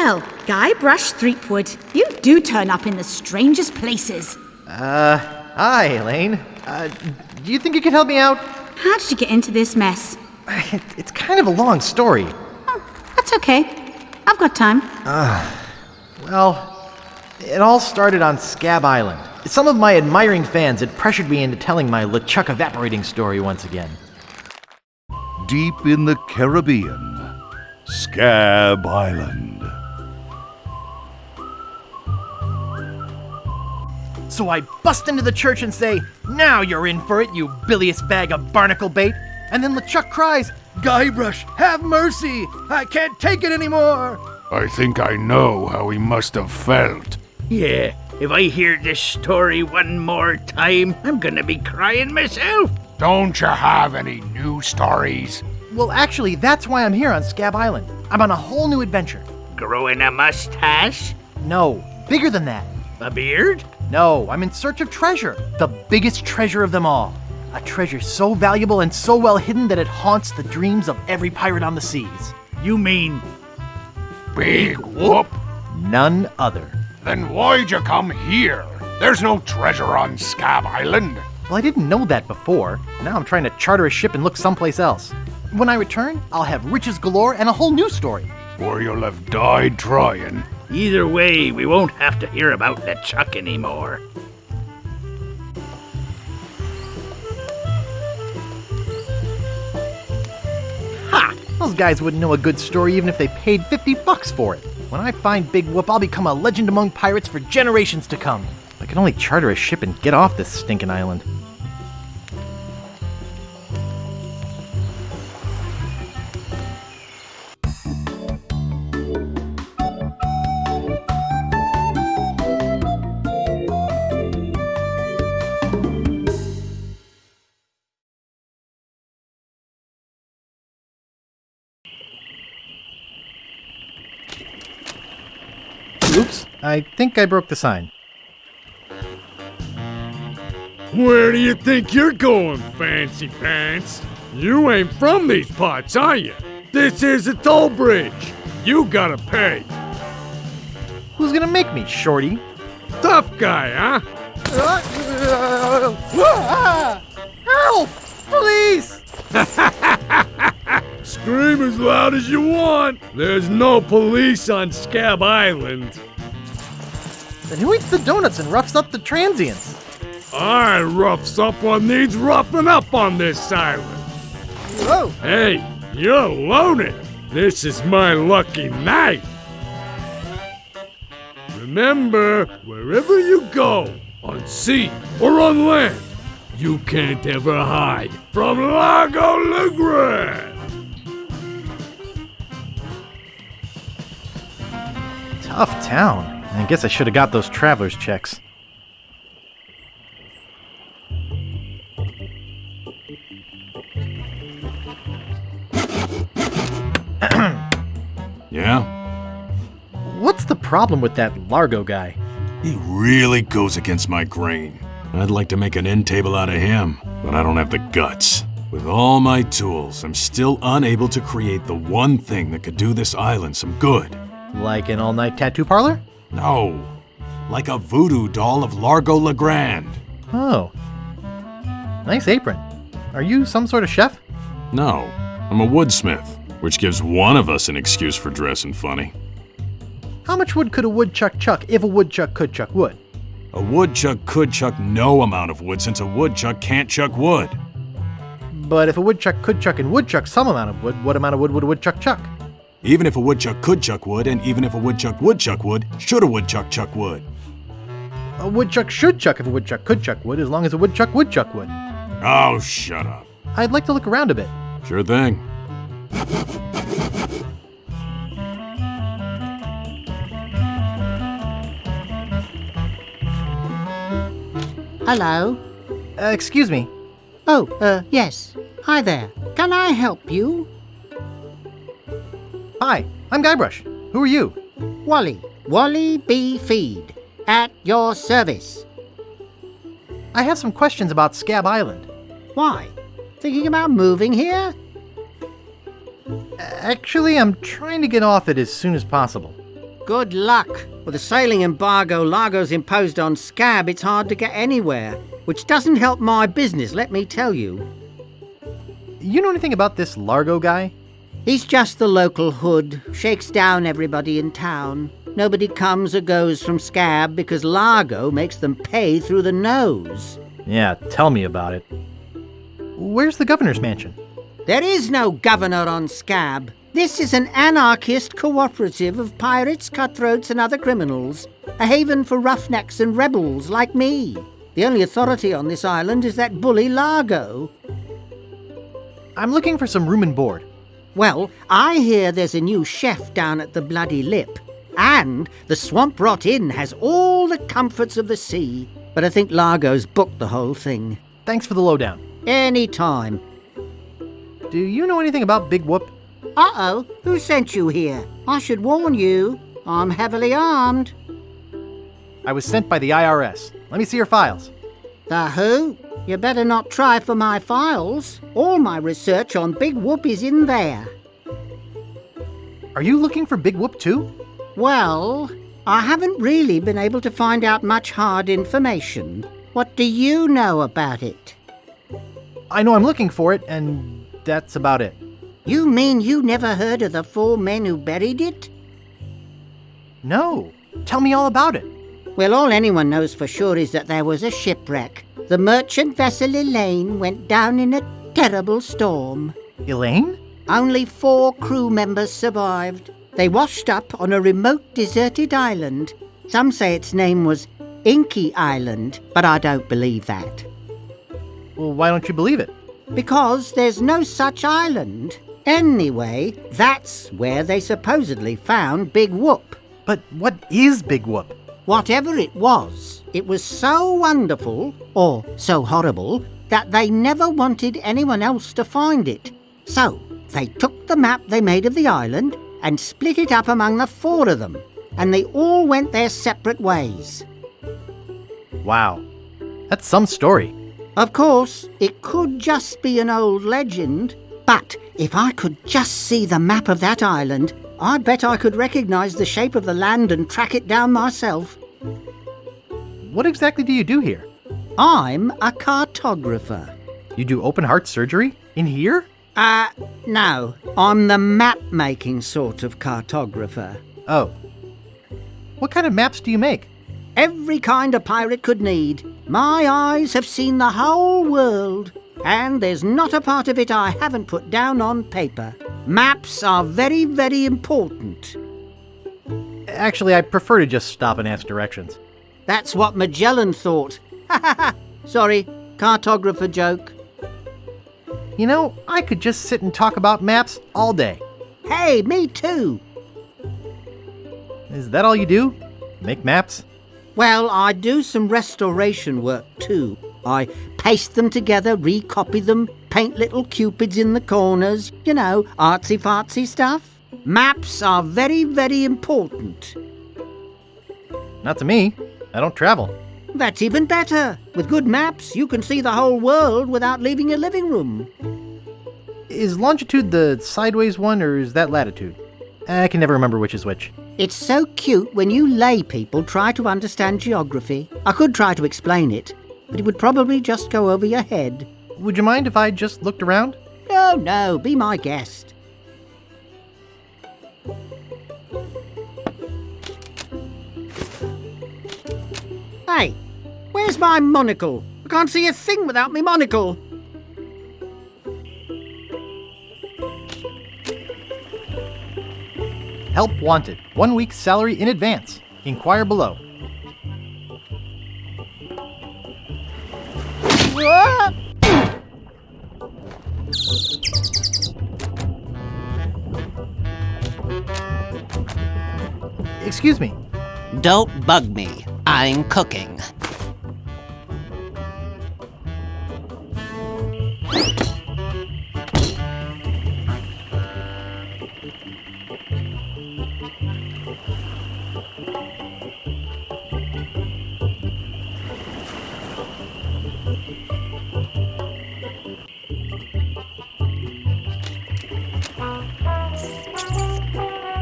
Well, Guybrush Threepwood, you do turn up in the strangest places. Hi, Elaine. Do you think you could help me out? How did you get into this mess? It's kind of a long story. Oh, that's okay. I've got time. Well, it all started on Scab Island. Some of my admiring fans had pressured me into telling my LeChuck evaporating story once again. Deep in the Caribbean, Scab Island. So I bust into the church and say, "Now you're in for it, you bilious bag of barnacle bait." And then LeChuck cries, "Guybrush, have mercy! I can't take it anymore!" I think I know how he must have felt. Yeah, if I hear this story one more time, I'm gonna be crying myself. Don't you have any new stories? Well, actually, that's why I'm here on Scab Island. I'm on a whole new adventure. Growing a mustache? No, bigger than that. A beard? No, I'm in search of treasure. The biggest treasure of them all. A treasure so valuable and so well hidden that it haunts the dreams of every pirate on the seas. You mean Big whoop? None other. Then why'd you come here? There's no treasure on Scab Island. Well, I didn't know that before. Now I'm trying to charter a ship and look someplace else. When I return, I'll have riches galore and a whole new story. Or you'll have died trying. either way, we won't have to hear about LeChuck anymore. Ha! Those guys wouldn't know a good story even if they paid $50 for it. When I find Big Whoop, I'll become a legend among pirates for generations to come. If I could only charter a ship and get off this stinking island. Oops, I think I broke the sign. Where do you think you're going, Fancy Pants? You ain't from these parts, are you? This is a toll bridge. You gotta pay. Who's gonna make me, Shorty? Tough guy, huh? Help! Please! Scream as loud as you want. There's no police on Scab Island. Then who eats the donuts and roughs up the transients? I roughs up what needs roughing up on this island. Whoa! Hey, you're loaded. This is my lucky night. Remember, wherever you go, on sea or on land, you can't ever hide from Largo LeGrand. Tough town. I guess I should have got those traveler's checks. Yeah? What's the problem with that Largo guy? He really goes against my grain. I'd like to make an end table out of him, but I don't have the guts. With all my tools, I'm still unable to create the one thing that could do this island some good. Like an all-night tattoo parlor? No, like a voodoo doll of Largo LeGrand. Oh. Nice apron. Are you some sort of chef? No, I'm a woodsmith, which gives one of us an excuse for dressing funny. How much wood could a woodchuck chuck if a woodchuck could chuck wood? A woodchuck could chuck no amount of wood since a woodchuck can't chuck wood. But if a woodchuck could chuck and would chuck some amount of wood, what amount of wood would a woodchuck chuck? Even if a woodchuck could chuck wood, and even if a woodchuck would chuck wood, should a woodchuck chuck wood? A woodchuck should chuck if a woodchuck could chuck wood, as long as a woodchuck would chuck wood. Oh, shut up. I'd like to look around a bit. Sure thing. Hello? Excuse me. Oh, yes. Hi there. Can I help you? Hi, I'm Guybrush. Who are you? Wally. Wally B. Feed. At your service. I have some questions about Scab Island. Why? Thinking about moving here? Actually, I'm trying to get off it as soon as possible. Good luck. With the sailing embargo Largo's imposed on Scab, it's hard to get anywhere, which doesn't help my business, let me tell you. You know anything about this Largo guy? He's just the local hood, shakes down everybody in town. Nobody comes or goes from Scab because Largo makes them pay through the nose. Yeah, tell me about it. Where's the governor's mansion? There is no governor on Scab. This is an anarchist cooperative of pirates, cutthroats and other criminals. A haven for roughnecks and rebels like me. The only authority on this island is that bully Largo. I'm looking for some room and board. Well, I hear there's a new chef down at the Bloody Lip. And the Swamp Rot Inn has all the comforts of the sea. But I think Largo's booked the whole thing. Thanks for the lowdown. Any time. Do you know anything about Big Whoop? Uh-oh, who sent you here? I should warn you, I'm heavily armed. I was sent by the IRS. Let me see your files. The who? You better not try for my files. All my research on Big Whoop is in there. Are you looking for Big Whoop too? Well, I haven't really been able to find out much hard information. What do you know about it? I know I'm looking for it, and that's about it. You mean you never heard of the 4 men who buried it? No. Tell me all about it. Well, all anyone knows for sure is that there was a shipwreck. The merchant vessel Elaine went down in a terrible storm. Elaine? Only 4 crew members survived. They washed up on a remote deserted island. Some say its name was Inky Island, but I don't believe that. Well, why don't you believe it? Because there's no such island. Anyway, that's where they supposedly found Big Whoop. But what is Big Whoop? Whatever it was so wonderful, or so horrible, that they never wanted anyone else to find it. So, they took the map they made of the island and split it up among the 4 of them, and they all went their separate ways. Wow. That's some story. Of course, it could just be an old legend, but if I could just see the map of that island, I bet I could recognize the shape of the land and track it down myself. What exactly do you do here? I'm a cartographer. You do open heart surgery? In here? No. I'm the map-making sort of cartographer. Oh. What kind of maps do you make? Every kind a pirate could need. My eyes have seen the whole world, and there's not a part of it I haven't put down on paper. Maps are very, very important. Actually, I prefer to just stop and ask directions. That's what Magellan thought. Ha ha ha! Sorry, cartographer joke. You know, I could just sit and talk about maps all day. Hey, me too. Is that all you do? Make maps? Well, I do some restoration work too. I paste them together, recopy them, paint little cupids in the corners, you know, artsy-fartsy stuff. Maps are very, very important. Not to me. I don't travel. That's even better. With good maps, you can see the whole world without leaving your living room. Is longitude the sideways one, or is that latitude? I can never remember which is which. It's so cute when you lay people try to understand geography. I could try to explain it, but it would probably just go over your head. Would you mind if I just looked around? No, be my guest. Hey, where's my monocle? I can't see a thing without me monocle. Help wanted. 1 week's salary in advance. Inquire below. Excuse me. Don't bug me. I'm cooking.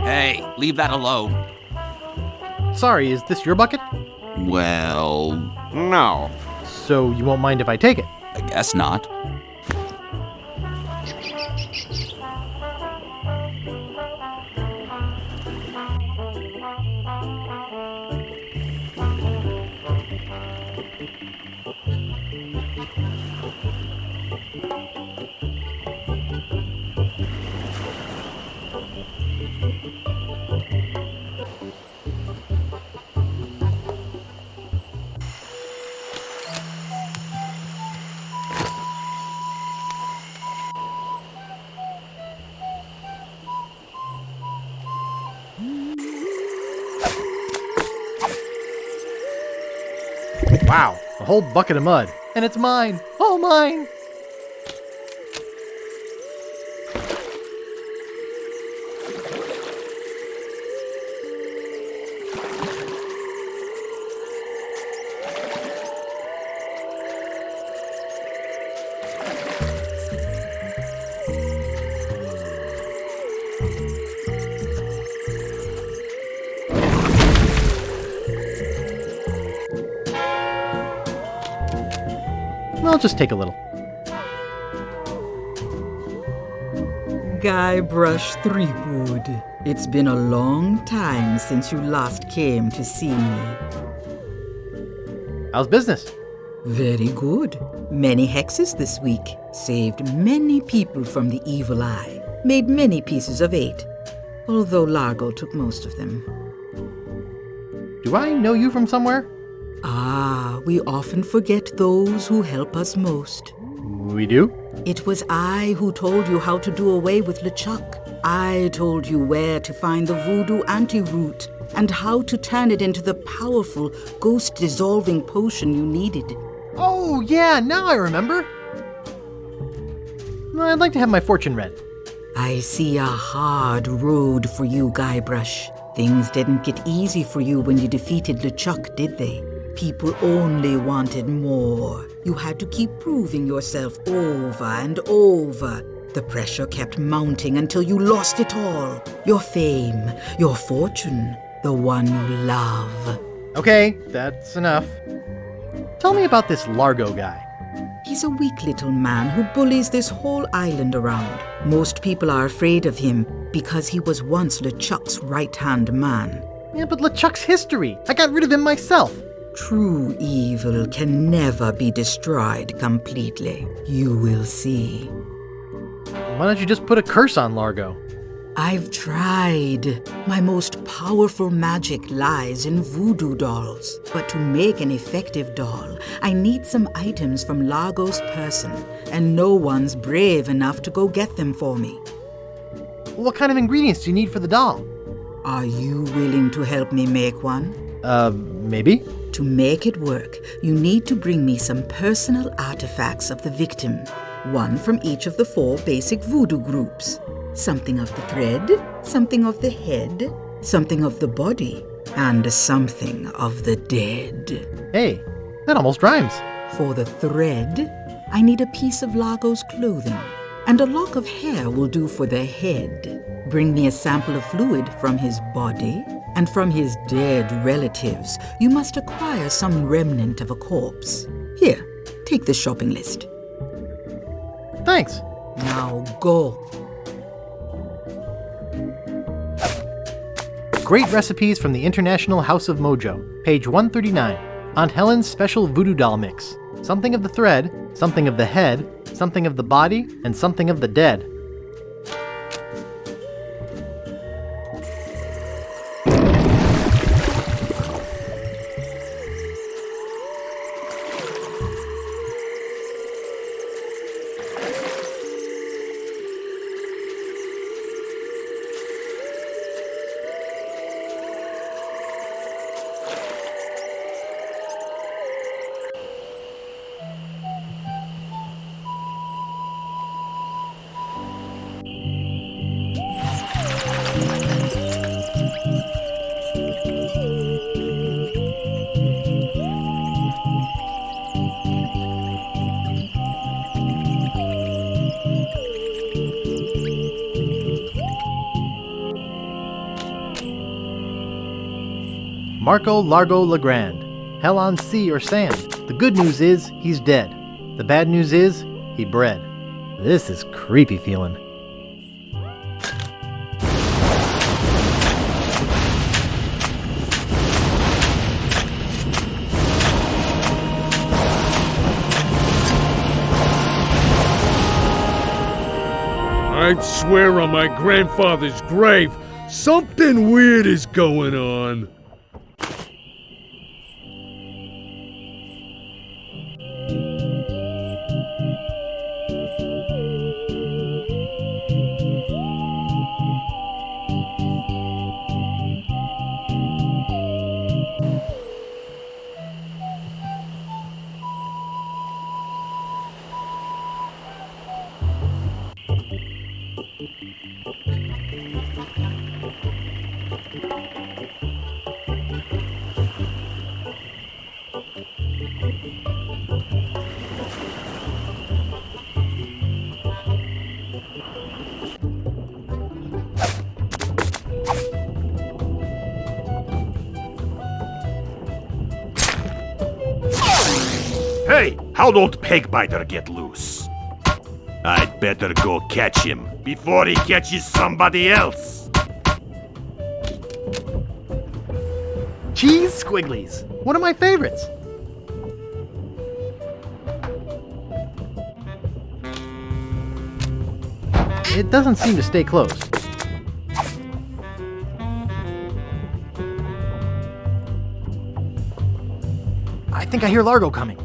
Hey, leave that alone. Sorry, is this your bucket? Well, no. So you won't mind if I take it? I guess not. Wow, a whole bucket of mud. And it's mine. All mine. I'll just take a little. Guybrush Threepwood, it's been a long time since you last came to see me. How's business? Very good. Many hexes this week. Saved many people from the evil eye. Made many pieces of 8. Although Largo took most of them. Do I know you from somewhere? Ah, we often forget those who help us most. We do? It was I who told you how to do away with LeChuck. I told you where to find the voodoo antiroot and how to turn it into the powerful, ghost-dissolving potion you needed. Oh, yeah, now I remember. I'd like to have my fortune read. I see a hard road for you, Guybrush. Things didn't get easy for you when you defeated LeChuck, did they? People only wanted more. You had to keep proving yourself over and over. The pressure kept mounting until you lost it all. Your fame, your fortune, the one you love. Okay, that's enough. Tell me about this Largo guy. He's a weak little man who bullies this whole island around. Most people are afraid of him because he was once LeChuck's right-hand man. Yeah, but LeChuck's history. I got rid of him myself. True evil can never be destroyed completely. You will see. Why don't you just put a curse on Largo? I've tried. My most powerful magic lies in voodoo dolls. But to make an effective doll, I need some items from Largo's person, and no one's brave enough to go get them for me. What kind of ingredients do you need for the doll? Are you willing to help me make one? Maybe? To make it work, you need to bring me some personal artifacts of the victim. One from each of the 4 basic voodoo groups. Something of the thread, something of the head, something of the body, and something of the dead. Hey, that almost rhymes. For the thread, I need a piece of Largo's clothing, and a lock of hair will do for the head. Bring me a sample of fluid from his body, and from his dead relatives, you must acquire some remnant of a corpse. Here, take the shopping list. Thanks. Now go. Great recipes from the International House of Mojo, page 139. Aunt Helen's special voodoo doll mix. Something of the thread, something of the head, something of the body, and something of the dead. Marco Largo Legrand. Hell on sea or sand. The good news is, he's dead. The bad news is, he bred. This is creepy feeling. I'd swear on my grandfather's grave, something weird is going on. Hey, how'd old Pegbiter get loose? I'd better go catch him before he catches somebody else. Cheese squigglies. One of my favorites. It doesn't seem to stay closed. I think I hear Largo coming.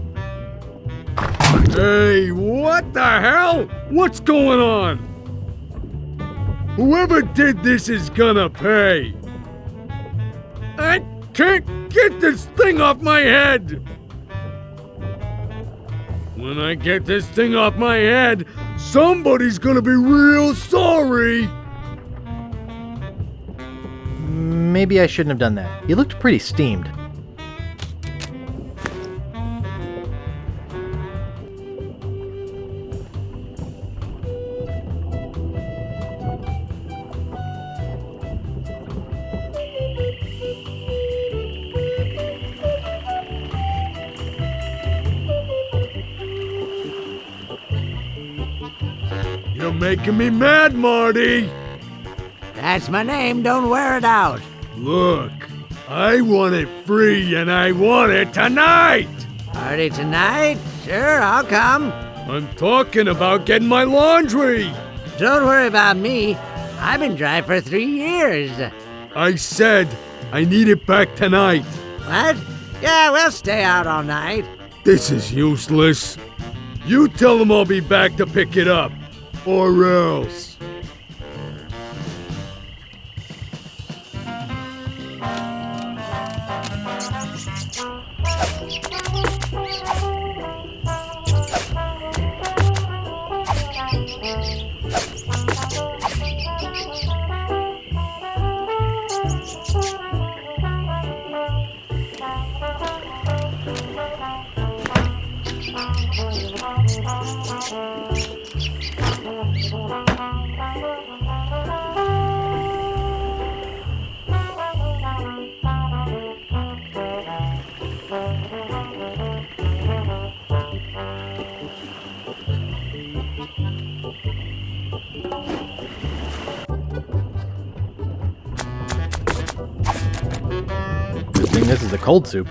Hey, what the hell? What's going on? Whoever did this is gonna pay. I can't get this thing off my head. When I get this thing off my head, somebody's gonna be real sorry. Maybe I shouldn't have done that. He looked pretty steamed. You're making me mad, Marty. That's my name, don't wear it out. Look, I want it free and I want it tonight. Party tonight? Sure, I'll come. I'm talking about getting my laundry. Don't worry about me. I've been dry for 3 years. I said I need it back tonight. What? Yeah, we'll stay out all night. This is useless. You tell them I'll be back to pick it up. Or else. This is the cold soup.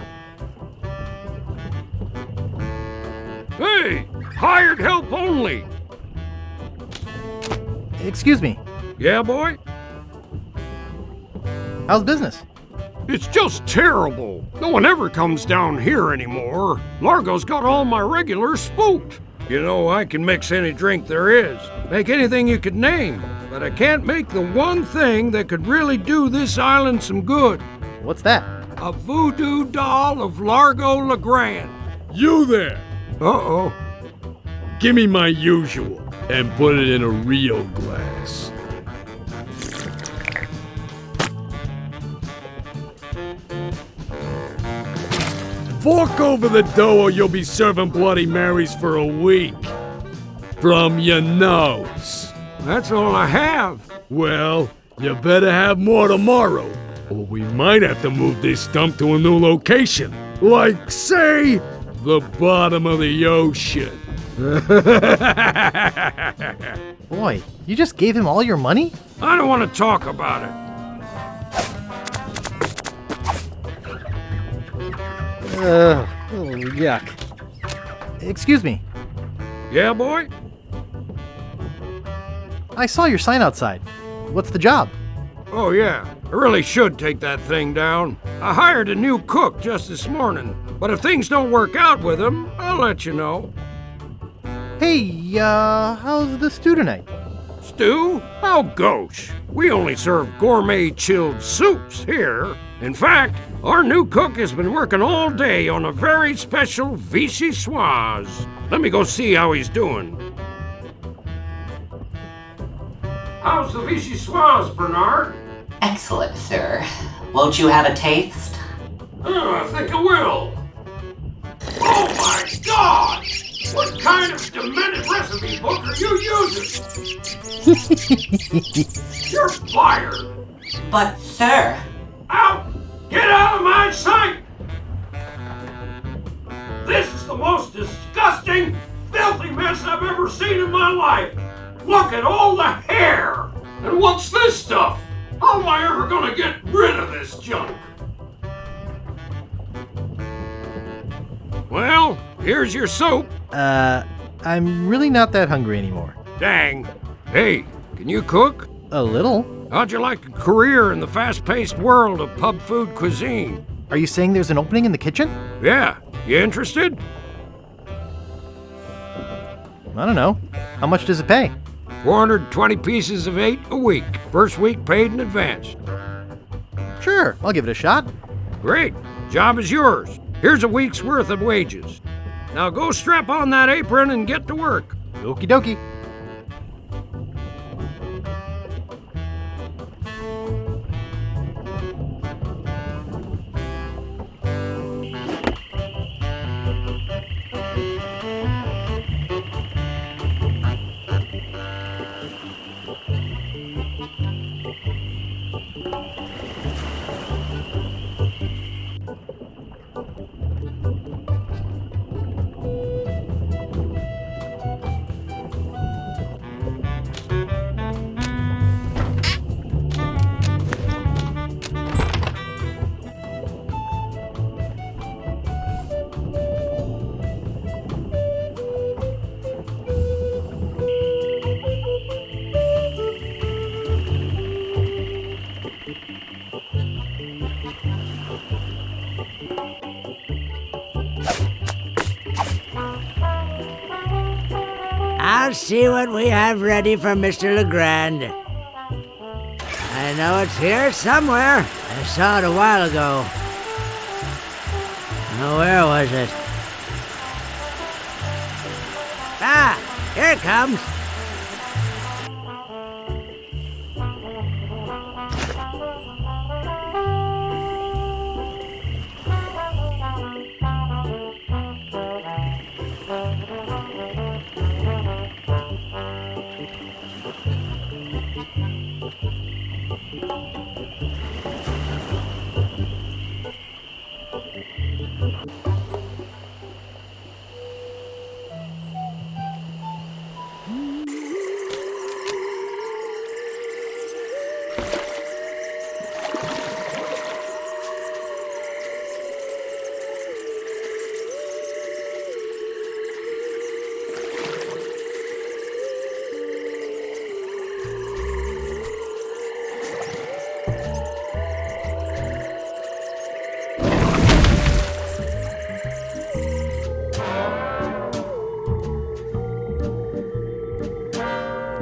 Hey! Hired help only! Excuse me. Yeah, boy? How's business? It's just terrible. No one ever comes down here anymore. Largo's got all my regulars spooked. You know, I can mix any drink there is. Make anything you could name. But I can't make the one thing that could really do this island some good. What's that? A voodoo doll of Largo Legrand. You there! Uh-oh. Give me my usual and put it in a real glass. Fork over the dough or you'll be serving Bloody Marys for a week. From your nose. That's all I have. Well, you better have more tomorrow. Or we might have to move this stump to a new location. Like, say, the bottom of the ocean. Boy, you just gave him all your money? I don't want to talk about it. Yuck. Excuse me. Yeah, boy? I saw your sign outside. What's the job? Oh, yeah. I really should take that thing down. I hired a new cook just this morning, but if things don't work out with him, I'll let you know. Hey, how's the stew tonight? Stew? Oh, gosh. We only serve gourmet chilled soups here. In fact, our new cook has been working all day on a very special vichyssoise. Let me go see how he's doing. How's the vichyssoise, Bernard? Excellent, sir. Won't you have a taste? I think I will. Oh my God! What kind of demented recipe book are you using? You're fired! But, sir... Out! Get out of my sight! This is the most disgusting, filthy mess I've ever seen in my life! Look at all the hair! And what's this stuff? How am I ever gonna get rid of this junk? Well, here's your soup. I'm really not that hungry anymore. Dang. Hey, can you cook? A little. How'd you like a career in the fast-paced world of pub food cuisine? Are you saying there's an opening in the kitchen? Yeah. You interested? I don't know. How much does it pay? 420 pieces of 8 a week. First week paid in advance. Sure, I'll give it a shot. Great. Job is yours. Here's a week's worth of wages. Now go strap on that apron and get to work. Okie dokie. I'll see what we have ready for Mr. Legrand. I know it's here somewhere. I saw it a while ago. Now, where was it? Ah, here it comes.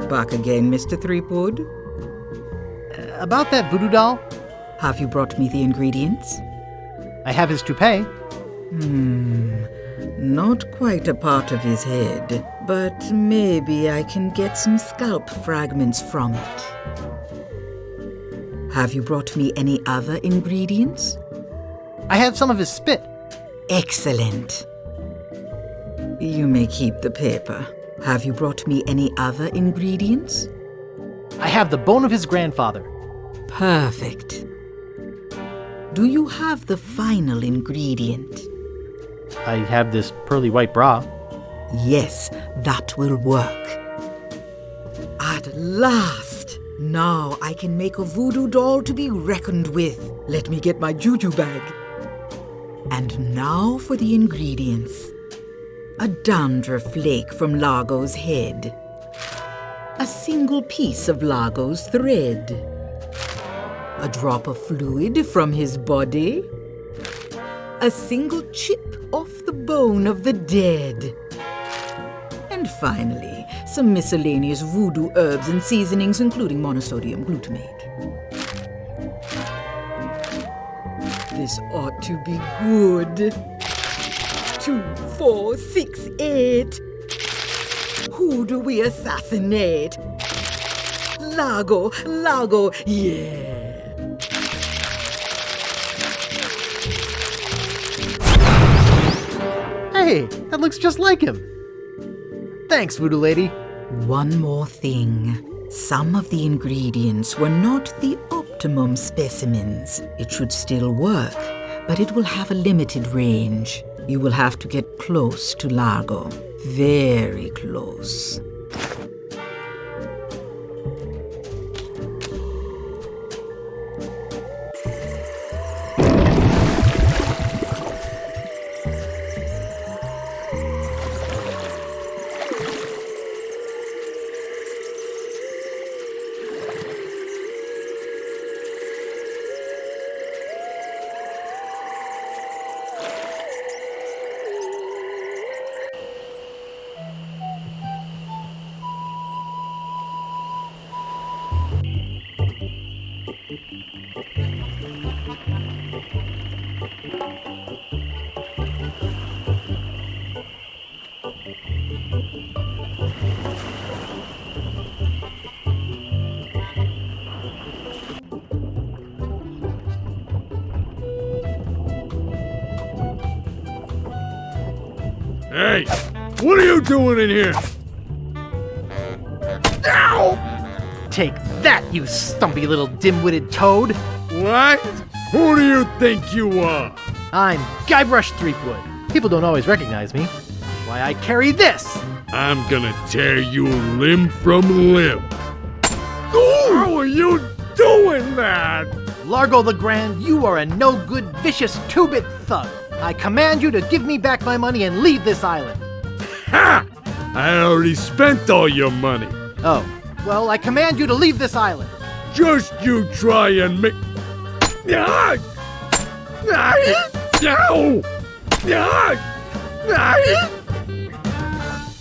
Back again, Mr. Threepwood. About that voodoo doll? Have you brought me the ingredients? I have his toupee. Not quite a part of his head, but maybe I can get some scalp fragments from it. Have you brought me any other ingredients? I have some of his spit. Excellent. You may keep the paper. Have you brought me any other ingredients? I have the bone of his grandfather. Perfect. Do you have the final ingredient? I have this pearly white bra. Yes, that will work. At last! Now I can make a voodoo doll to be reckoned with. Let me get my juju bag. And now for the ingredients. A dandruff flake from Largo's head. A single piece of Largo's thread. A drop of fluid from his body. A single chip off the bone of the dead. And finally, some miscellaneous voodoo herbs and seasonings, including monosodium glutamate. This ought to be good. 2, 4, 6, 8. Who do we assassinate? Largo, Largo, yeah. Hey, that looks just like him. Thanks, Voodoo Lady. One more thing. Some of the ingredients were not the optimum specimens. It should still work, but it will have a limited range. You will have to get close to Largo. Very close. Hey, what are you doing in here? Ow! Take that, you stumpy little dim-witted toad. What? Who do you think you are? I'm Guybrush Threepwood. People don't always recognize me. That's why I carry this. I'm gonna tear you limb from limb. How are you doing that? Largo the Grand, you are a no-good, vicious two-bit thug. I command you to give me back my money and leave this island. Ha! I already spent all your money. Oh, well, I command you to leave this island. Just you try and make... Ow!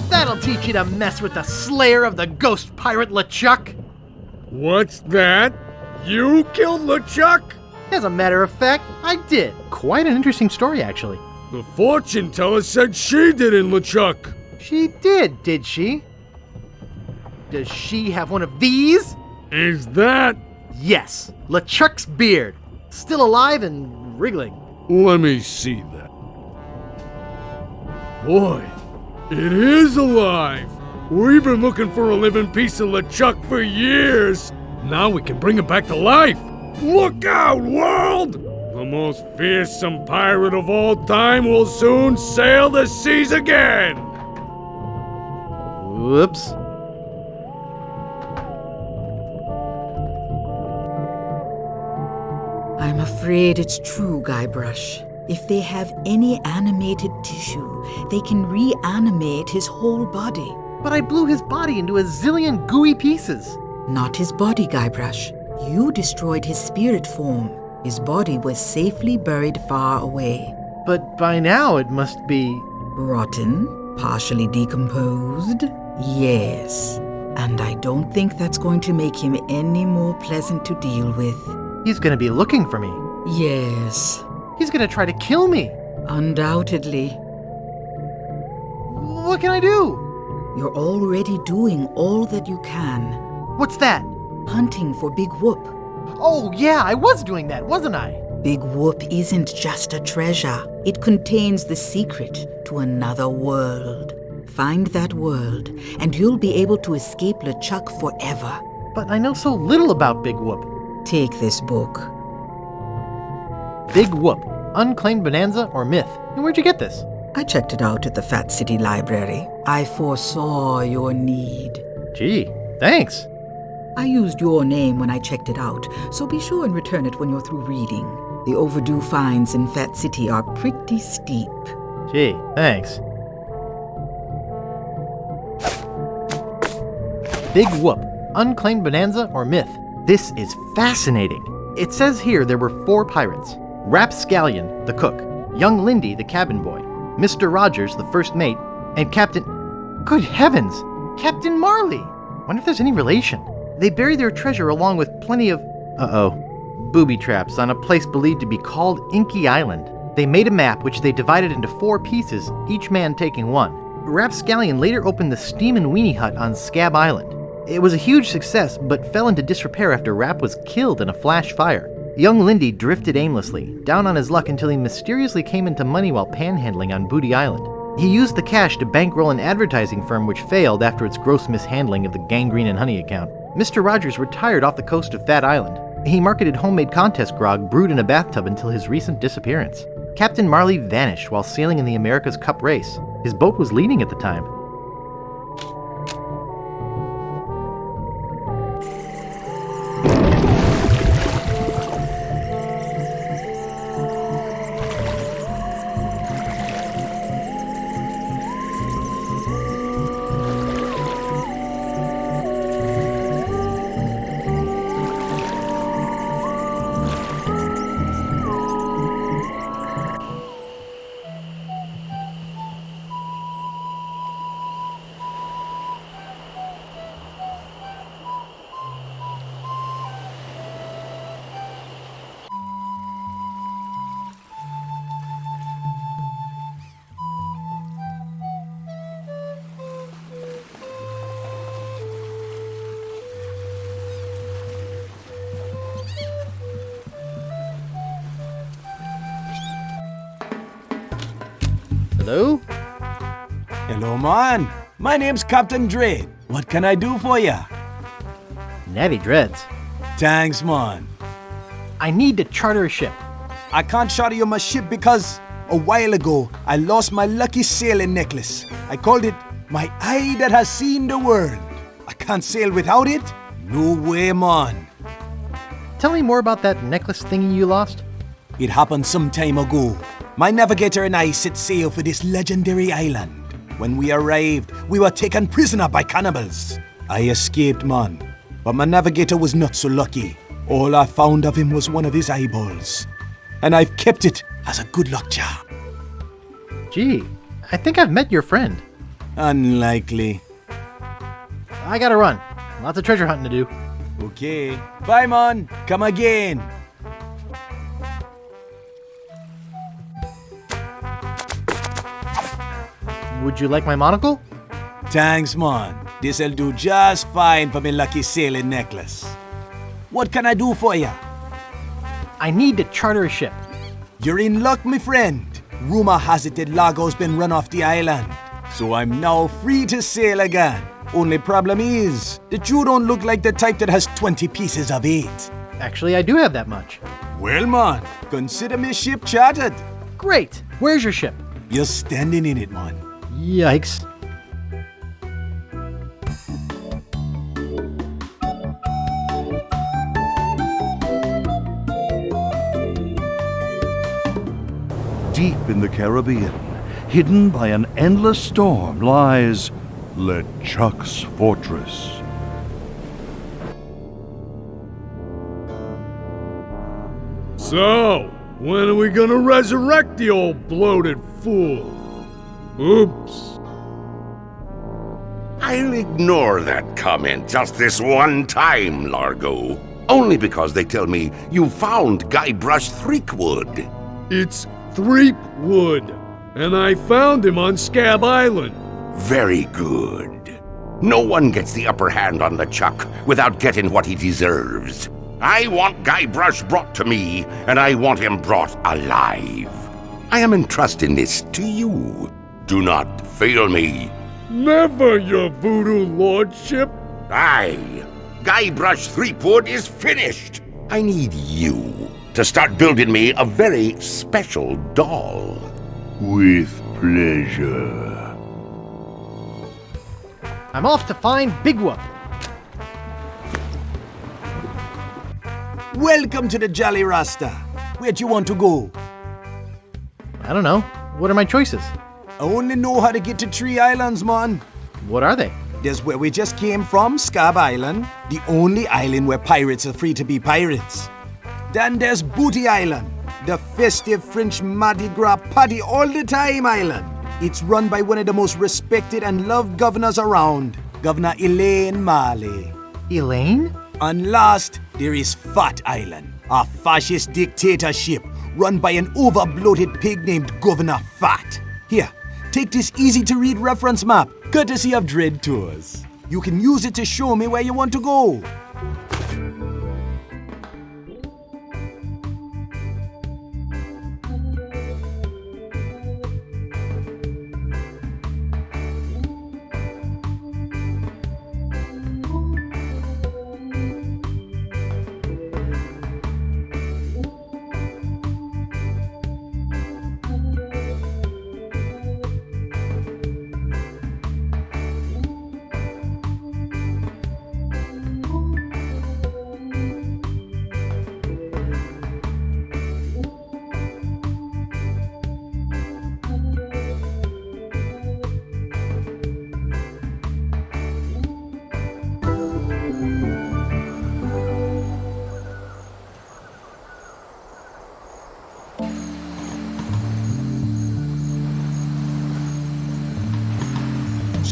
That'll teach you to mess with the slayer of the ghost pirate LeChuck. What's that? You killed LeChuck? As a matter of fact, I did. Quite an interesting story, actually. The fortune teller said she did in LeChuck. She did she? Does she have one of these? Is that... Yes, LeChuck's beard. Still alive and wriggling. Let me see that. Boy, it is alive. We've been looking for a living piece of LeChuck for years. Now we can bring it back to life. Look out, world! The most fearsome pirate of all time will soon sail the seas again! Whoops. I'm afraid it's true, Guybrush. If they have any animated tissue, they can reanimate his whole body. But I blew his body into a zillion gooey pieces. Not his body, Guybrush. You destroyed his spirit form. His body was safely buried far away. But by now it must be... Rotten? Partially decomposed? Yes. And I don't think that's going to make him any more pleasant to deal with. He's gonna be looking for me. Yes. He's gonna try to kill me. Undoubtedly. What can I do? You're already doing all that you can. What's that? Hunting for Big Whoop. Oh, yeah, I was doing that, wasn't I? Big Whoop isn't just a treasure. It contains the secret to another world. Find that world, and you'll be able to escape LeChuck forever. But I know so little about Big Whoop. Take this book. Big Whoop, Unclaimed Bonanza or Myth. And where'd you get this? I checked it out at the Fat City Library. I foresaw your need. Gee, thanks. I used your name when I checked it out, so be sure and return it when you're through reading. The overdue fines in Fat City are pretty steep. Gee, thanks. Big Whoop, Unclaimed Bonanza or Myth. This is fascinating. It says here there were 4 pirates. Rapscallion, the cook, young Lindy, the cabin boy, Mr. Rogers, the first mate, and Captain... Good heavens! Captain Marley! Wonder if there's any relation. They buried their treasure along with plenty of... booby traps on a place believed to be called Inky Island. They made a map which they divided into 4 pieces, each man taking one. Rapscallion later opened the Steam and Weenie Hut on Scab Island. It was a huge success, but fell into disrepair after Rap was killed in a flash fire. Young Lindy drifted aimlessly, down on his luck until he mysteriously came into money while panhandling on Booty Island. He used the cash to bankroll an advertising firm which failed after its gross mishandling of the Gangrene and Honey account. Mr. Rogers retired off the coast of Fat Island. He marketed homemade contest grog brewed in a bathtub until his recent disappearance. Captain Marley vanished while sailing in the America's Cup race. His boat was leading at the time. Hello? Hello, man. My name's Captain Dread. What can I do for ya? Navy Dreads. Thanks, man. I need to charter a ship. I can't charter you my ship because a while ago I lost my lucky sailing necklace. I called it my eye that has seen the world. I can't sail without it? No way, man. Tell me more about that necklace thingy you lost. It happened some time ago. My navigator and I set sail for this legendary island. When we arrived, we were taken prisoner by cannibals. I escaped, man, but my navigator was not so lucky. All I found of him was one of his eyeballs, and I've kept it as a good luck charm. Gee, I think I've met your friend. Unlikely. I gotta run. Lots of treasure hunting to do. Okay. Bye, man. Come again. Would you like my monocle? Thanks, man. This'll do just fine for me lucky sailing necklace. What can I do for ya? I need to charter a ship. You're in luck, my friend. Rumor has it that Largo's been run off the island, so I'm now free to sail again. Only problem is that you don't look like the type that has 20 pieces of 8. Actually, I do have that much. Well, man, consider me ship chartered. Great. Where's your ship? You're standing in it, man. Yikes. Deep in the Caribbean, hidden by an endless storm, lies LeChuck's fortress. So, when are we gonna resurrect the old bloated fool? Oops. I'll ignore that comment just this one time, Largo. Only because they tell me you found Guybrush Threepwood. It's Threepwood, and I found him on Scab Island. Very good. No one gets the upper hand on LeChuck without getting what he deserves. I want Guybrush brought to me, and I want him brought alive. I am entrusting this to you. Do not fail me. Never, your voodoo lordship. Aye. Guybrush Threepwood is finished. I need you to start building me a very special doll. With pleasure. I'm off to find Big Whoop. Welcome to the Jolly Rasta. Where'd you want to go? I don't know. What are my choices? I only know how to get to Tree Islands, man. What are they? There's where we just came from, Scab Island, the only island where pirates are free to be pirates. Then there's Booty Island, the festive French Mardi Gras party all the time island. It's run by one of the most respected and loved governors around, Governor Elaine Marley. Elaine? And last, there is Fat Island, a fascist dictatorship run by an over-bloated pig named Governor Fat. Here, take this easy-to-read reference map, courtesy of Dread Tours. You can use it to show me where you want to go.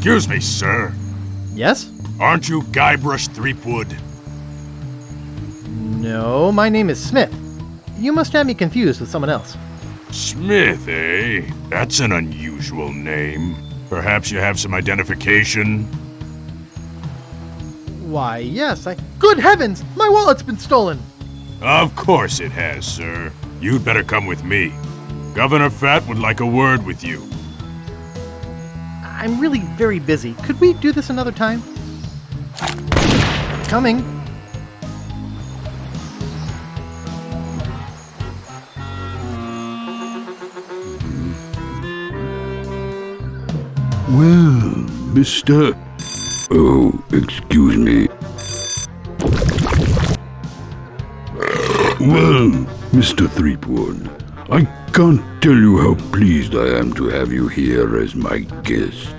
Excuse me, sir. Yes? Aren't you Guybrush Threepwood? No, my name is Smith. You must have me confused with someone else. Smith, eh? That's an unusual name. Perhaps you have some identification? Why, yes, Good heavens! My wallet's been stolen! Of course it has, sir. You'd better come with me. Governor Fat would like a word with you. I'm really very busy. Could we do this another time? Coming. Well, Mr. Oh, excuse me. Well, Mr. Threepwood, I can't tell you how pleased I am to have you here as my guest.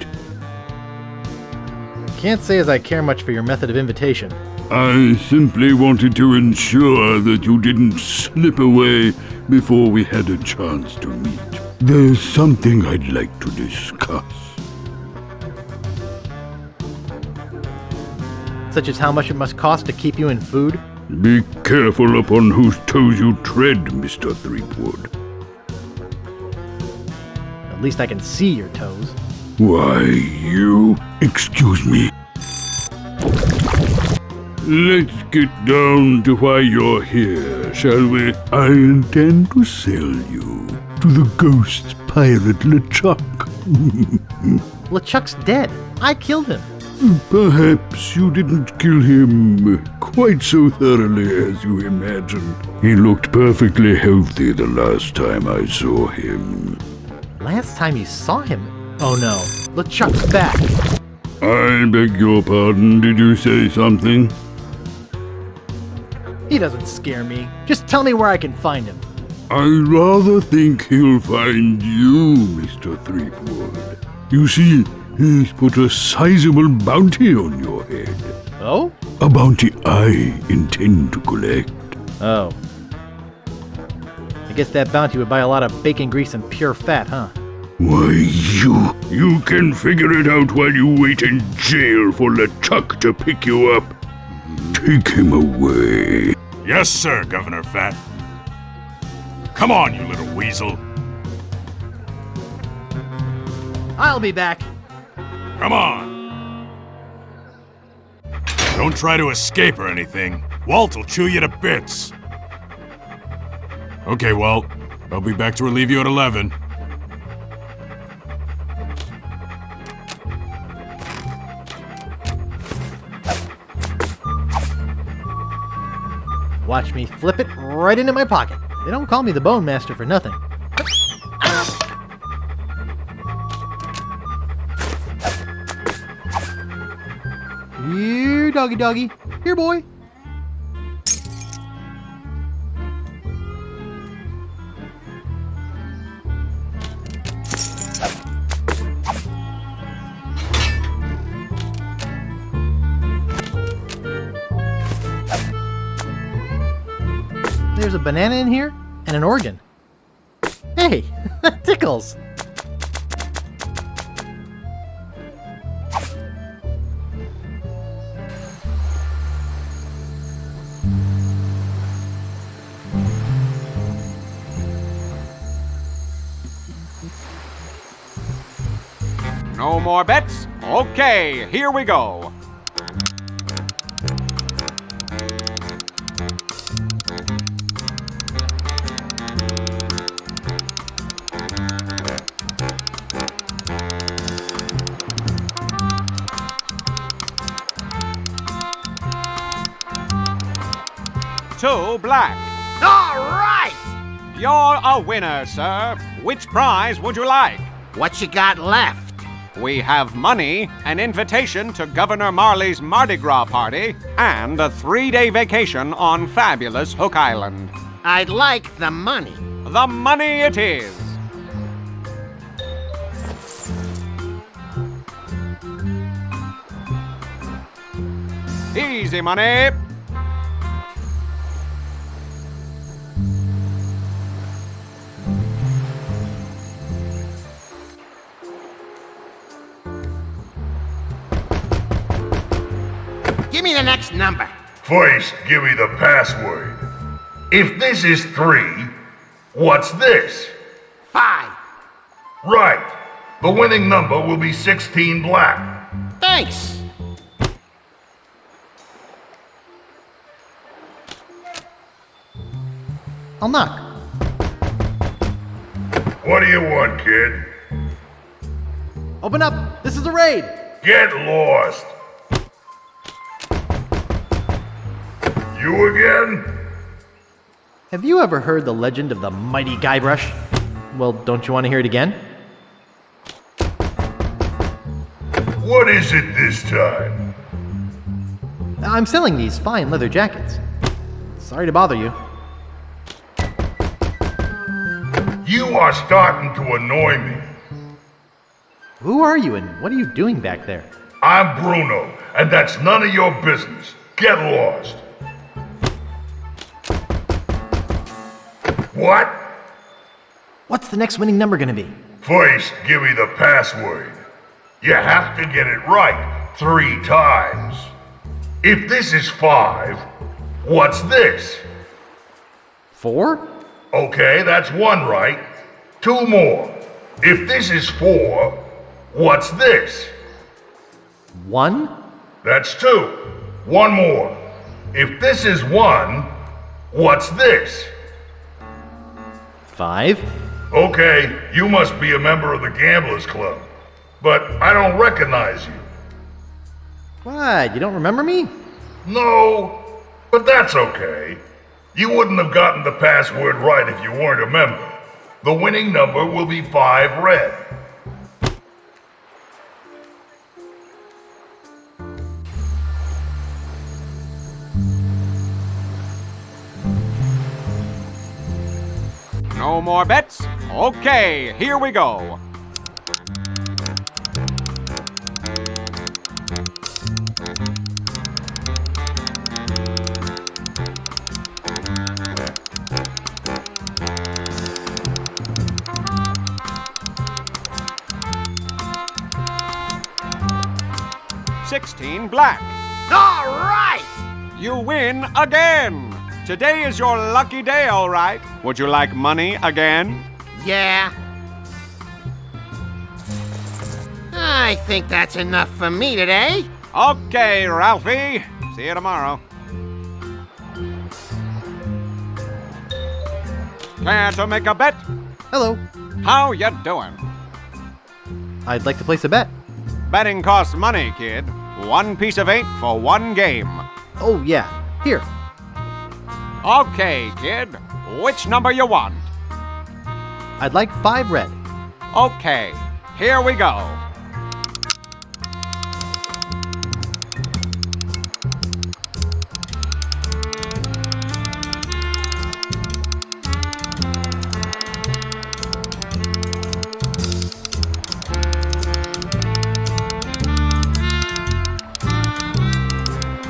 Can't say as I care much for your method of invitation. I simply wanted to ensure that you didn't slip away before we had a chance to meet. There's something I'd like to discuss. Such as how much it must cost to keep you in food? Be careful upon whose toes you tread, Mr. Threepwood. At least I can see your toes. Why, you... Excuse me. Let's get down to why you're here, shall we? I intend to sell you to the ghost pirate LeChuck. LeChuck's dead. I killed him. Perhaps you didn't kill him quite so thoroughly as you imagined. He looked perfectly healthy the last time I saw him. Last time you saw him? Oh no, LeChuck's back. I beg your pardon, did you say something? He doesn't scare me. Just tell me where I can find him. I rather think he'll find you, Mr. Threepwood. You see, he's put a sizable bounty on your head. Oh? A bounty I intend to collect. Oh. I guess that bounty would buy a lot of bacon grease and pure fat, huh? Why, you can figure it out while you wait in jail for LeChuck to pick you up. Take him away. Yes, sir, Governor Fat. Come on, you little weasel. I'll be back. Come on. Don't try to escape or anything. Walt will chew you to bits. Okay, Walt. I'll be back to relieve you at 11. Watch me flip it right into my pocket. They don't call me the Bone Master for nothing. Here, doggy doggy. Here, boy. There's a banana in here and an organ. Hey, that tickles. No more bets? Okay, here we go. Two black. All right! You're a winner, sir. Which prize would you like? What you got left? We have money, an invitation to Governor Marley's Mardi Gras party, and a 3-day vacation on fabulous Hook Island. I'd like the money. The money it is. Easy money. Give me the next number. First, give me the password. If this is 3, what's this? 5. Right. The winning number will be 16 black. Thanks. I'll knock. What do you want, kid? Open up. This is a raid. Get lost. You again? Have you ever heard the legend of the mighty Guybrush? Well, don't you want to hear it again? What is it this time? I'm selling these fine leather jackets. Sorry to bother you. You are starting to annoy me. Who are you and what are you doing back there? I'm Bruno, and that's none of your business. Get lost. What? What's the next winning number gonna be? First, give me the password. You have to get it right 3 times. If this is 5, what's this? 4? Okay, that's 1 right. 2 more. If this is 4, what's this? 1? That's 2. 1 more. If this is 1, what's this? 5? Okay, you must be a member of the Gamblers Club. But I don't recognize you. What? You don't remember me? No, but that's okay. You wouldn't have gotten the password right if you weren't a member. The winning number will be 5 red. No more bets? Okay, here we go. $16 black. All right! You win again. Today is your lucky day, all right. Would you like money again? Yeah. I think that's enough for me today. Okay, Ralphie. See you tomorrow. Care to make a bet? Hello. How you doing? I'd like to place a bet. Betting costs money, kid. 1 piece of 8 for 1 game. Oh, yeah. Here. Okay, kid. Which number you want? I'd like 5 red. Okay, here we go.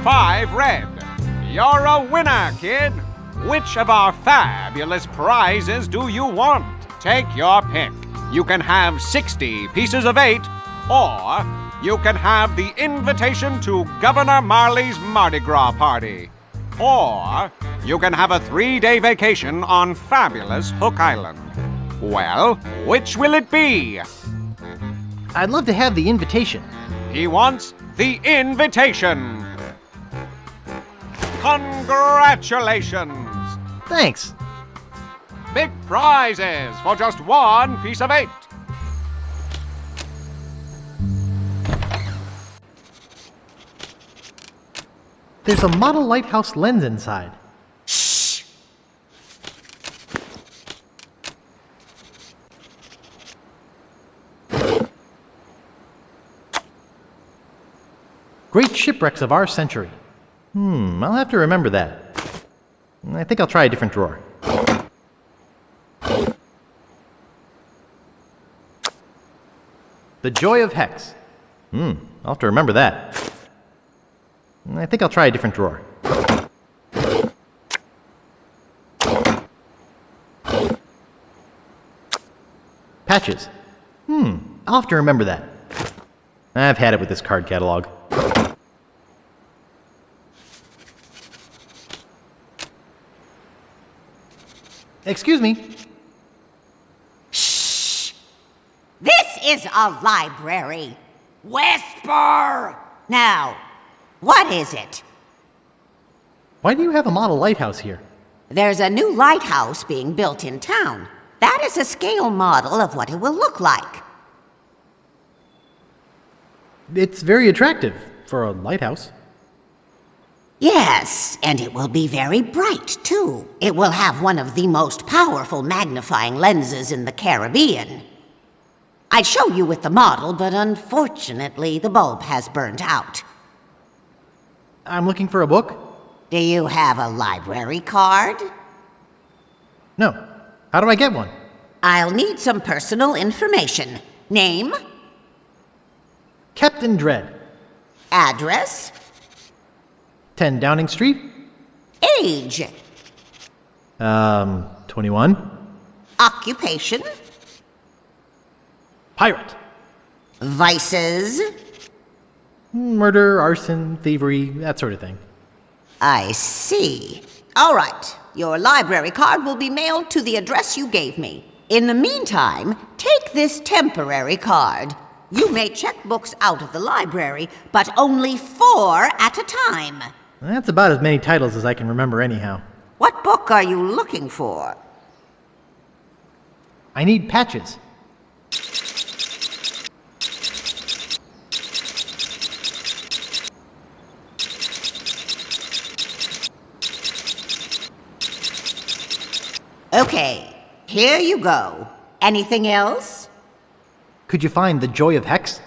Five red. You're a winner, kid. Which of our fabulous prizes do you want? Take your pick. You can have 60 pieces of 8, or you can have the invitation to Governor Marley's Mardi Gras party. Or you can have a 3-day vacation on fabulous Hook Island. Well, which will it be? I'd love to have the invitation. He wants the invitation. Congratulations! Thanks. Big prizes for just 1 piece of 8. There's a model lighthouse lens inside. Shh! Great shipwrecks of our century. I'll have to remember that. I think I'll try a different drawer. The Joy of Hex. I'll have to remember that. I think I'll try a different drawer. Patches. I'll have to remember that. I've had it with this card catalog. Excuse me. Shh! This is a library. Whisper! Now, what is it? Why do you have a model lighthouse here? There's a new lighthouse being built in town. That is a scale model of what it will look like. It's very attractive for a lighthouse. Yes, and it will be very bright, too. It will have one of the most powerful magnifying lenses in the Caribbean. I'd show you with the model, but unfortunately, the bulb has burnt out. I'm looking for a book. Do you have a library card? No. How do I get one? I'll need some personal information. Name? Captain Dread. Address? 10 Downing Street. Age? 21. Occupation? Pirate. Vices? Murder, arson, thievery, that sort of thing. I see. All right. Your library card will be mailed to the address you gave me. In the meantime, take this temporary card. You may check books out of the library, but only 4 at a time. That's about as many titles as I can remember anyhow. What book are you looking for? I need Patches. Okay, here you go. Anything else? Could you find The Joy of Hex?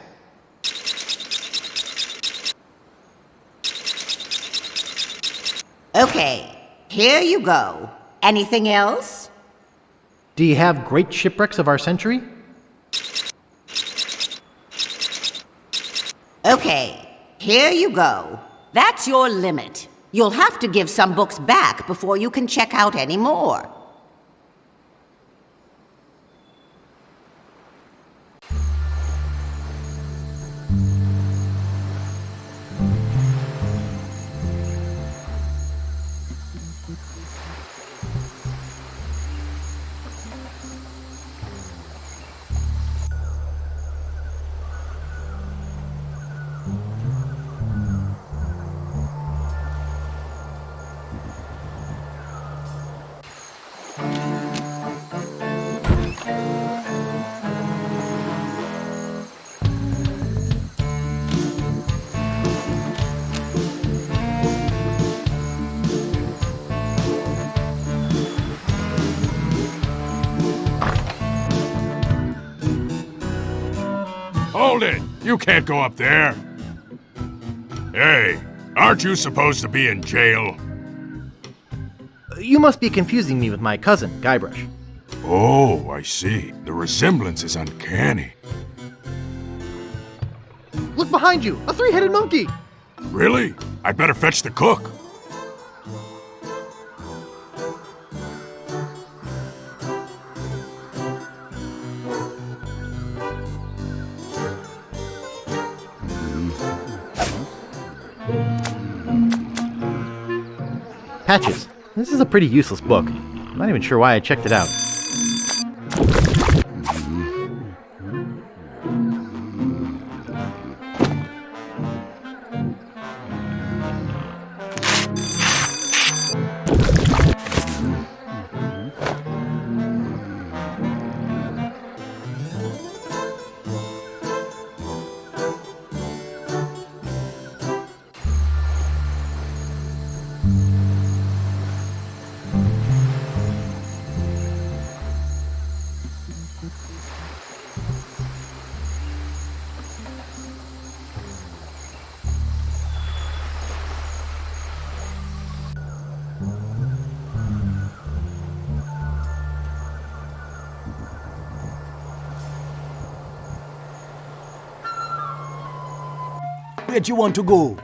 Okay, here you go. Anything else? Do you have Great Shipwrecks of Our Century? Okay, here you go. That's your limit. You'll have to give some books back before you can check out any more. Hold it! You can't go up there. Hey, aren't you supposed to be in jail? You must be confusing me with my cousin, Guybrush. Oh, I see. The resemblance is uncanny. Look behind you! A three-headed monkey! Really? I better fetch the cook. Patches, this is a pretty useless book. I'm not even sure why I checked it out. Where do you want to go?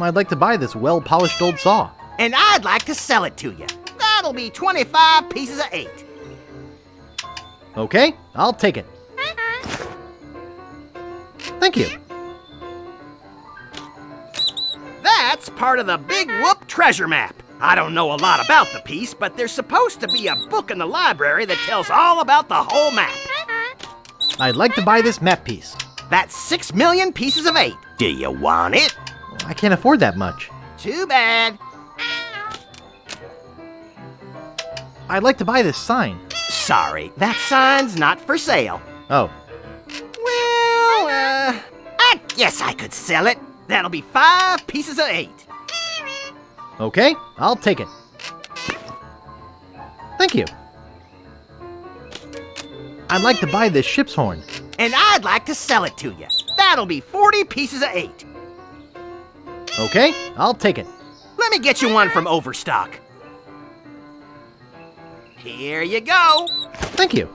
I'd like to buy this well-polished old saw. And I'd like to sell it to you. That'll be 25 pieces of 8. Okay, I'll take it. Thank you. That's part of the Big Whoop treasure map. I don't know a lot about the piece, but there's supposed to be a book in the library that tells all about the whole map. I'd like to buy this map piece. That's 6 million pieces of 8. Do you want it? I can't afford that much. Too bad. I'd like to buy this sign. Sorry, that sign's not for sale. Oh. Well, I guess I could sell it. That'll be 5 pieces of 8. Okay, I'll take it. Thank you. I'd like to buy this ship's horn. And I'd like to sell it to you. That'll be 40 pieces of 8. Okay, I'll take it. Let me get you one from Overstock. Here you go. Thank you.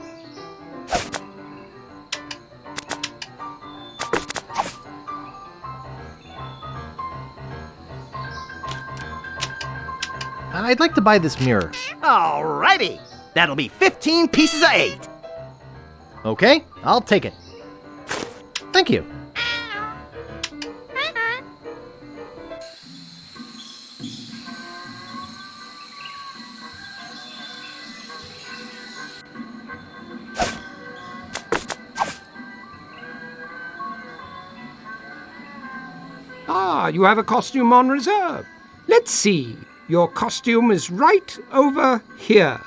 I'd like to buy this mirror. Alrighty. That'll be 15 pieces of 8. Okay, I'll take it. Thank you. Ah, you have a costume on reserve. Let's see. Your costume is right over here.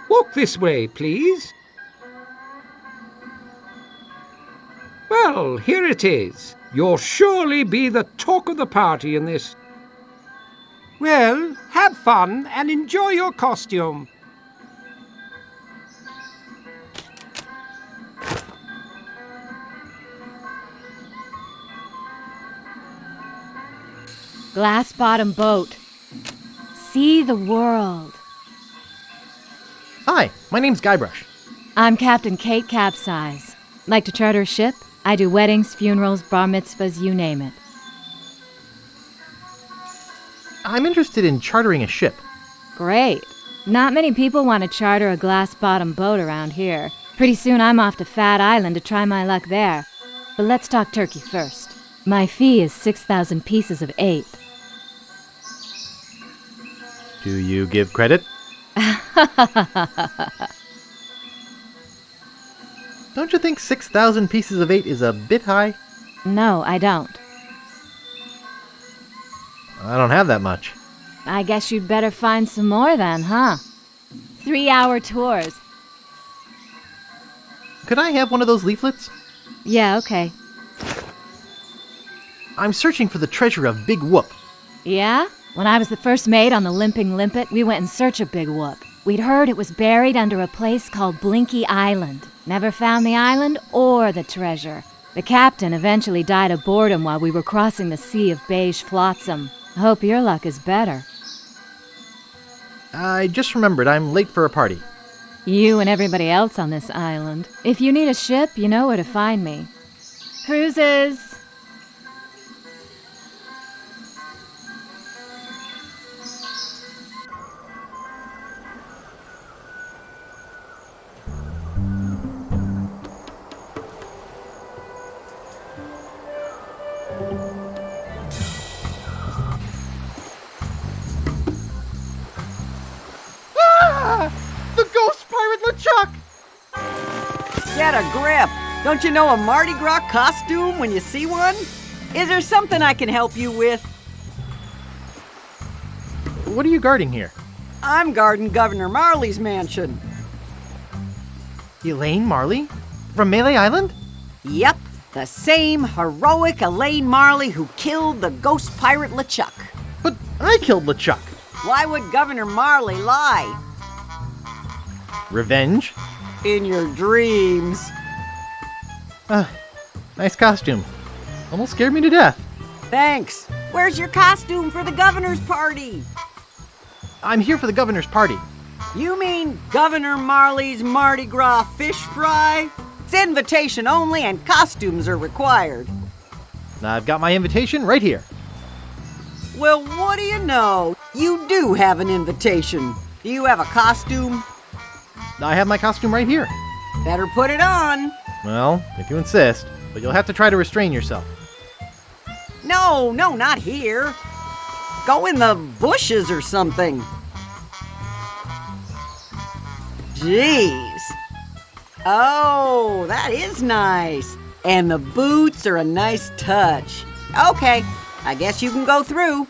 Walk this way, please. Well, here it is. You'll surely be the talk of the party in this. Well, have fun and enjoy your costume. Glass-bottom boat. See the world. Hi, my name's Guybrush. I'm Captain Kate Capsize. Like to charter a ship? I do weddings, funerals, bar mitzvahs, you name it. I'm interested in chartering a ship. Great. Not many people want to charter a glass-bottom boat around here. Pretty soon I'm off to Fat Island to try my luck there. But let's talk turkey first. My fee is 6,000 pieces of 8. Do you give credit? Don't you think 6,000 pieces of 8 is a bit high? No, I don't. I don't have that much. I guess you'd better find some more then, huh? 3-hour tours. Could I have one of those leaflets? Yeah, okay. I'm searching for the treasure of Big Whoop. Yeah? When I was the first mate on the Limping Limpet, we went in search of Big Whoop. We'd heard it was buried under a place called Blinky Island. Never found the island or the treasure. The captain eventually died of boredom while we were crossing the sea of beige flotsam. I hope your luck is better. I just remembered I'm late for a party. You and everybody else on this island. If you need a ship, you know where to find me. Cruises! The ghost pirate LeChuck! Get a grip! Don't you know a Mardi Gras costume when you see one? Is there something I can help you with? What are you guarding here? I'm guarding Governor Marley's mansion. Elaine Marley? From Melee Island? Yep, the same heroic Elaine Marley who killed the ghost pirate LeChuck. But I killed LeChuck. Why would Governor Marley lie? Revenge? In your dreams. Nice costume. Almost scared me to death. Thanks. Where's your costume for the governor's party? I'm here for the governor's party. You mean Governor Marley's Mardi Gras fish fry? It's invitation only and costumes are required. I've got my invitation right here. Well, what do you know? You do have an invitation. Do you have a costume? I have my costume right here. Better put it on. Well, if you insist, but you'll have to try to restrain yourself. No, not here. Go in the bushes or something. Jeez. Oh, that is nice. And the boots are a nice touch. Okay, I guess you can go through.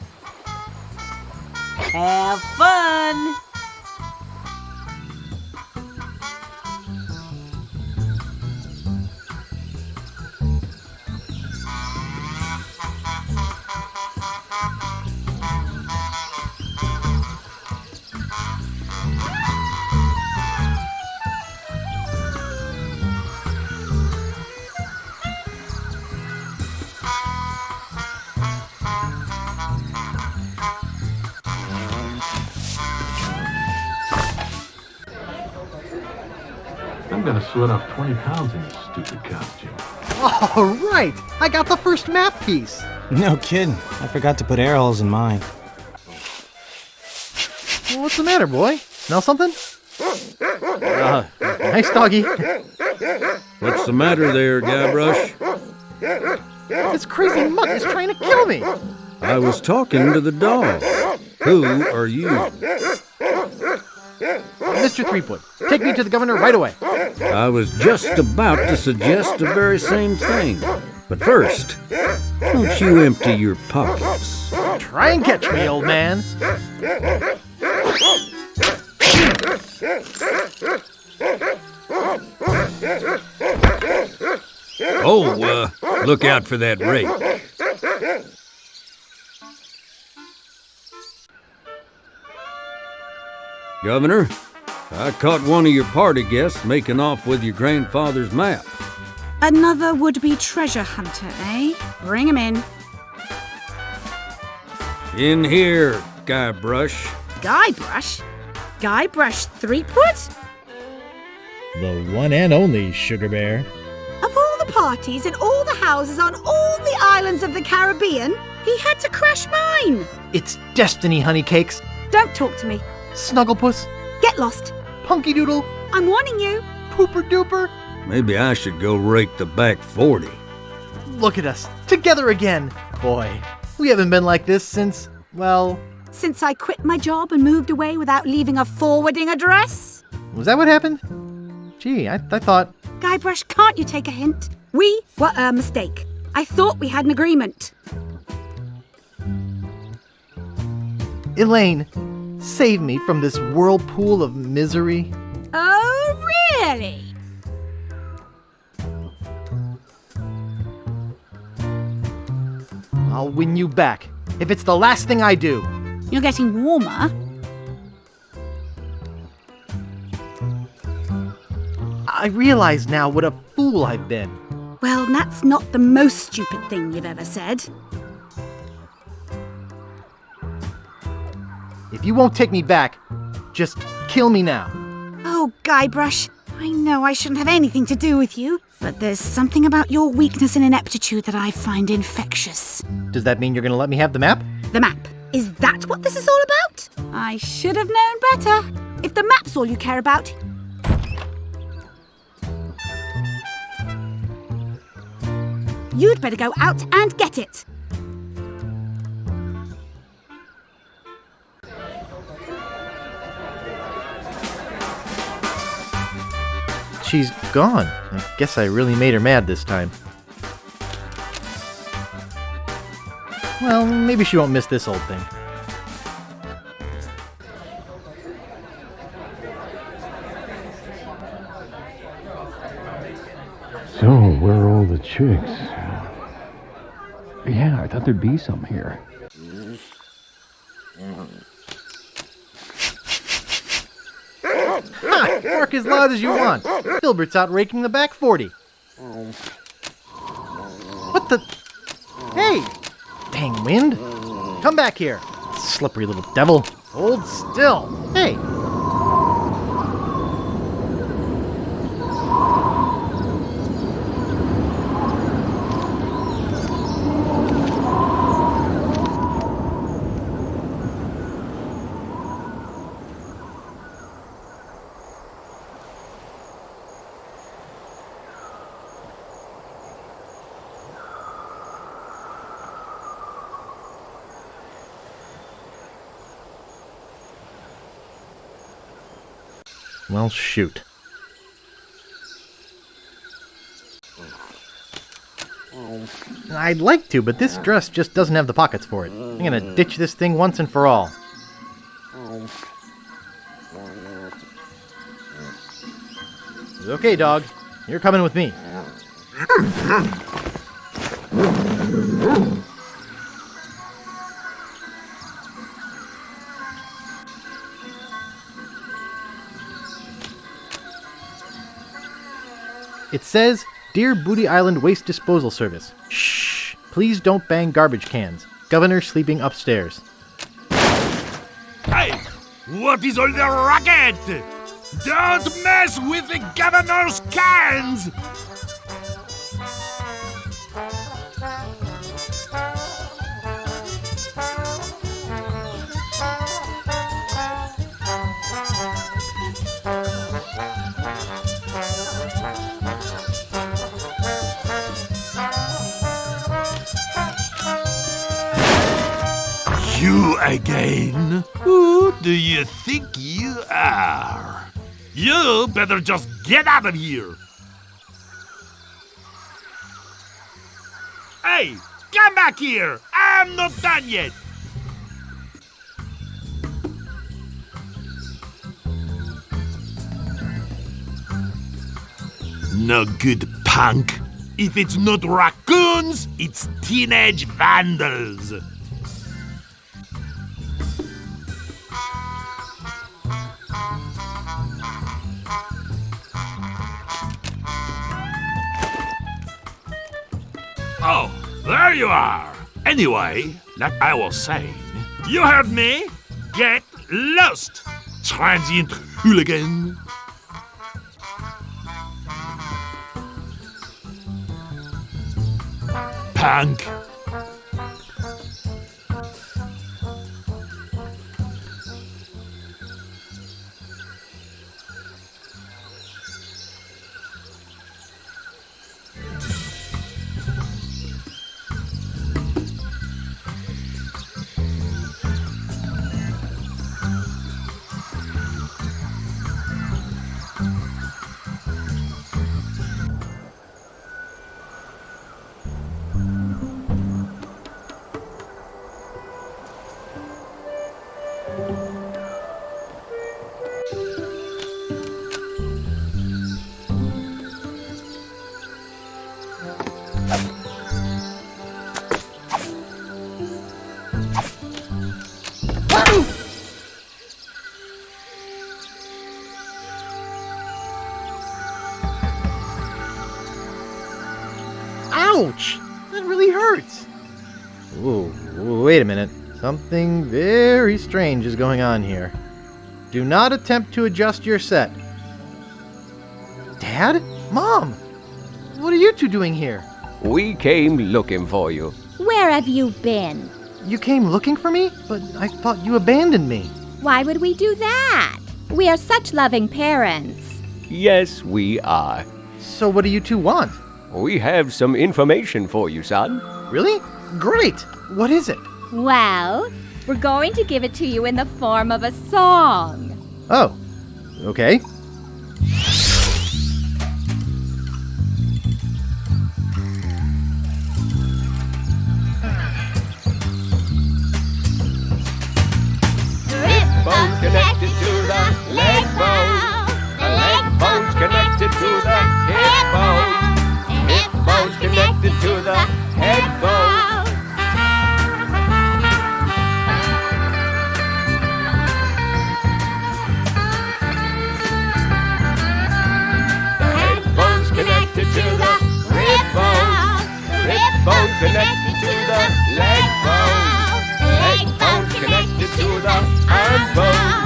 Have fun. I'm gonna sweat off 20 pounds in this stupid costume. All right! I got the first map piece! No kidding. I forgot to put air holes in mine. Well, what's the matter, boy? Smell something? Nice doggy. What's the matter there, Guybrush? This crazy mutt is trying to kill me! I was talking to the dog. Who are you? Mr. Threepwood, take me to the governor right away. I was just about to suggest the very same thing. But first, don't you empty your pockets. Try and catch me, old man. Oh, look out for that rake. Governor, I caught one of your party guests making off with your grandfather's map. Another would-be treasure hunter, eh? Bring him in. In here, Guybrush. Guybrush? Guybrush Threepwood? The one and only Sugar Bear. Of all the parties in all the houses on all the islands of the Caribbean, he had to crash mine. It's destiny, honey cakes. Don't talk to me. Snugglepuss. Get lost. Punky Doodle. I'm warning you. Pooper Duper. Maybe I should go rake the back 40. Look at us, together again. Boy, we haven't been like this since, well... Since I quit my job and moved away without leaving a forwarding address? Was that what happened? Gee, I thought... Guybrush, can't you take a hint? We were a mistake. I thought we had an agreement. Elaine, save me from this whirlpool of misery. Oh, really? I'll win you back, if it's the last thing I do. You're getting warmer. I realize now what a fool I've been. Well, that's not the most stupid thing you've ever said. If you won't take me back, just kill me now. Oh, Guybrush, I know I shouldn't have anything to do with you, but there's something about your weakness and ineptitude that I find infectious. Does that mean you're gonna let me have the map? The map. Is that what this is all about? I should have known better. If the map's all you care about... You'd better go out and get it. She's gone. I guess I really made her mad this time. Well, maybe she won't miss this old thing. So, where are all the chicks? Yeah, I thought there'd be some here. Ha! Bark as loud as you want. Gilbert's out raking the back 40. What the... Hey! Dang wind! Come back here, slippery little devil. Hold still. Hey! Well, shoot. I'd like to, but this dress just doesn't have the pockets for it. I'm gonna ditch this thing once and for all. Okay, dog. You're coming with me. It says, Dear Booty Island Waste Disposal Service. Shh! Please don't bang garbage cans. Governor sleeping upstairs. Hey! What is all the racket? Don't mess with the governor's cans! You again? Who do you think you are? You better just get out of here! Hey, come back here! I'm not done yet! No good, punk. If it's not raccoons, it's teenage vandals. Oh, there you are! Anyway, like I was saying, You heard me. Get lost, transient hooligan. Punk. Ouch! That really hurts. Ooh, wait a minute. Something very strange is going on here. Do not attempt to adjust your set. Dad? Mom? What are you two doing here? We came looking for you. Where have you been? You came looking for me? But I thought you abandoned me. Why would we do that? We are such loving parents. Yes, we are. So what do you two want? We have some information for you, son. Really? Great! What is it? Well, we're going to give it to you in the form of a song. Oh, okay. Bones connected to the leg bone. The leg bone's connected to the hip bone. Hip bone's connected to the head bone. The head bone's connected to the rib bone. Rib bone connected to the leg bone. Leg bone's connected to the arm bone.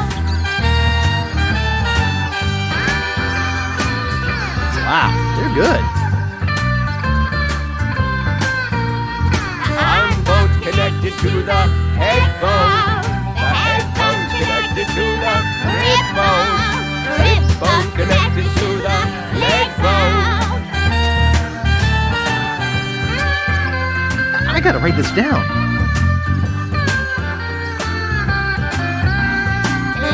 Wow, you're good. Arm bone's connected to the head bone. The head bone's connected to the rib bone. Rib bone's connected to the leg bone. I gotta write this down.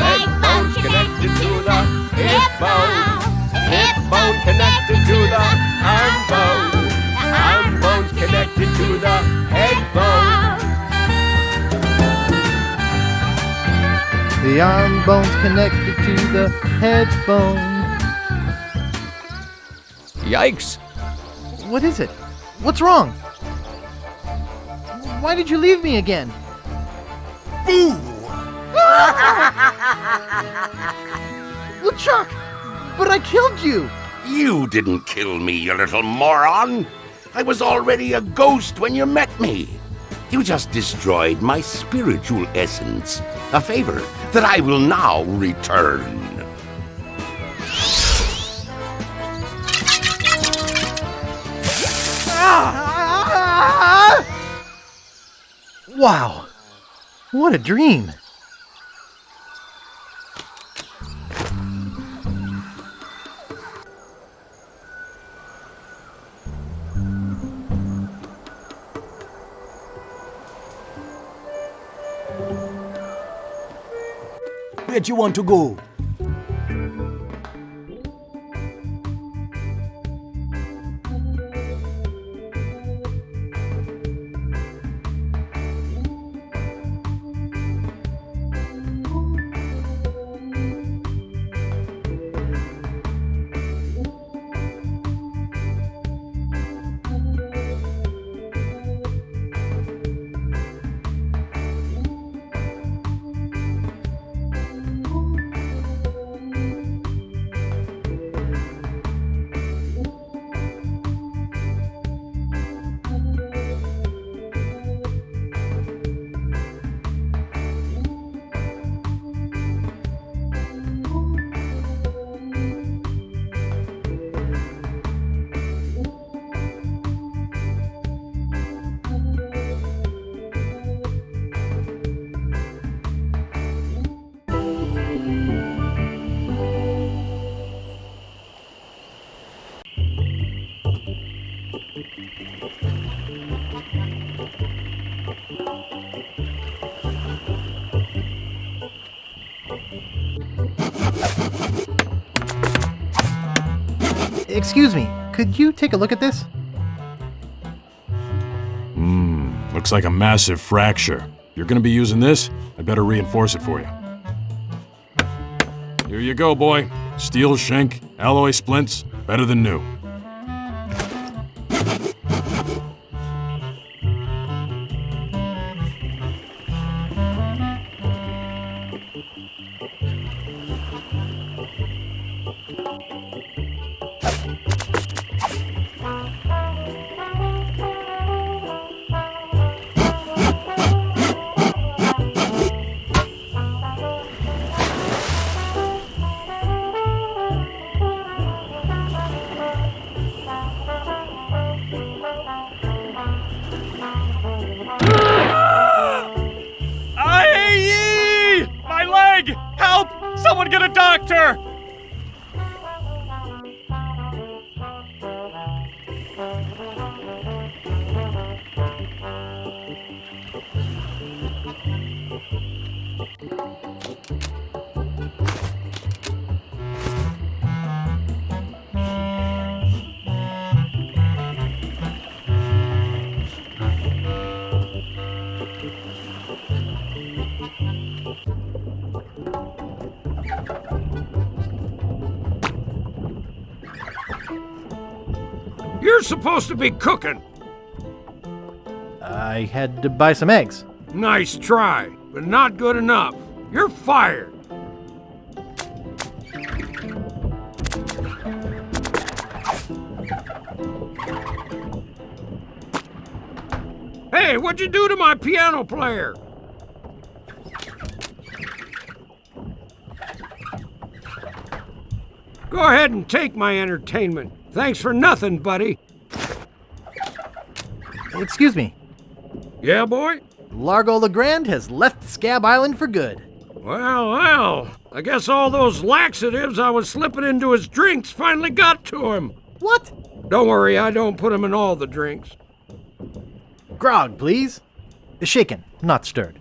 Leg bone's connected to the hip bone. Hip bone connected to the arm bone. Arm bone's connected to the head bone. The arm bone's connected to the head bone. Yikes! What is it? What's wrong? Why did you leave me again? Boo! LeChuck! But I killed you! You didn't kill me, you little moron! I was already a ghost when you met me. You just destroyed my spiritual essence, a favor that I will now return. Wow! What a dream! Where'd you want to go? Excuse me, could you take a look at this? Looks like a massive fracture. You're gonna be using this? I better reinforce it for you. Here you go, boy. Steel shank, alloy splints, better than new. Someone get a doctor! You're supposed to be cooking. I had to buy some eggs. Nice try, but not good enough. You're fired. Hey, what'd you do to my piano player? Go ahead and take my entertainment. Thanks for nothing, buddy. Excuse me. Yeah, boy? Largo LeGrand has left Scab Island for good. Well, I guess all those laxatives I was slipping into his drinks finally got to him. What? Don't worry, I don't put them in all the drinks. Grog, please. Shaken, not stirred.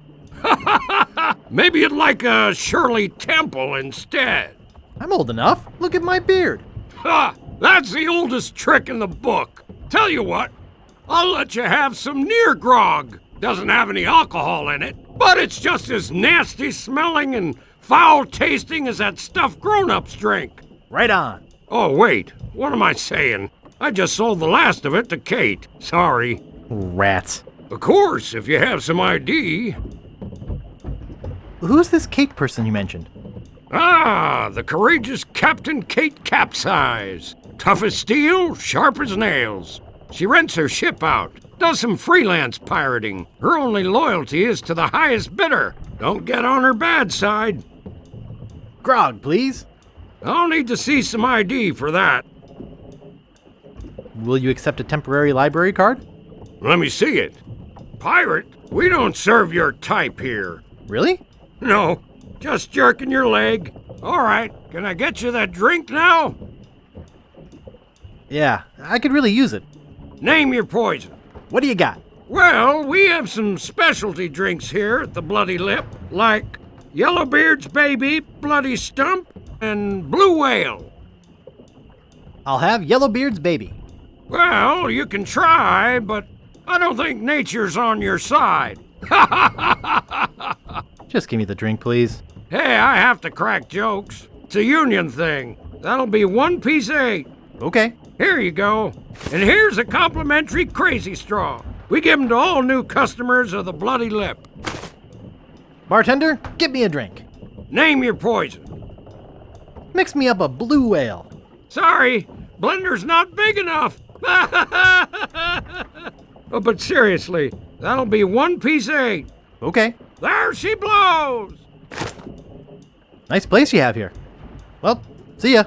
Maybe you'd like a Shirley Temple instead. I'm old enough. Look at my beard. Ha! That's the oldest trick in the book. Tell you what, I'll let you have some near grog. Doesn't have any alcohol in it, but it's just as nasty smelling and foul tasting as that stuff grown-ups drink. Right on. Oh, wait, what am I saying? I just sold the last of it to Kate. Sorry. Rats. Of course, if you have some ID. Who's this Kate person you mentioned? Ah, the courageous Captain Kate Capsize. Tough as steel, sharp as nails. She rents her ship out, does some freelance pirating. Her only loyalty is to the highest bidder. Don't get on her bad side. Grog, please. I'll need to see some ID for that. Will you accept a temporary library card? Let me see it. Pirate, we don't serve your type here. Really? No, just jerking your leg. All right, can I get you that drink now? Yeah, I could really use it. Name your poison. What do you got? Well, we have some specialty drinks here at the Bloody Lip, like Yellowbeard's Baby, Bloody Stump, and Blue Whale. I'll have Yellowbeard's Baby. Well, you can try, but I don't think nature's on your side. Just give me the drink, please. Hey, I have to crack jokes. It's a union thing. That'll be 1 piece of 8. Okay. Here you go. And here's a complimentary Crazy Straw. We give them to all new customers of the Bloody Lip. Bartender, give me a drink. Name your poison. Mix me up a Blue Whale. Sorry, blender's not big enough. Oh, but seriously, that'll be 1 piece of 8. Okay. There she blows! Nice place you have here. Well, see ya.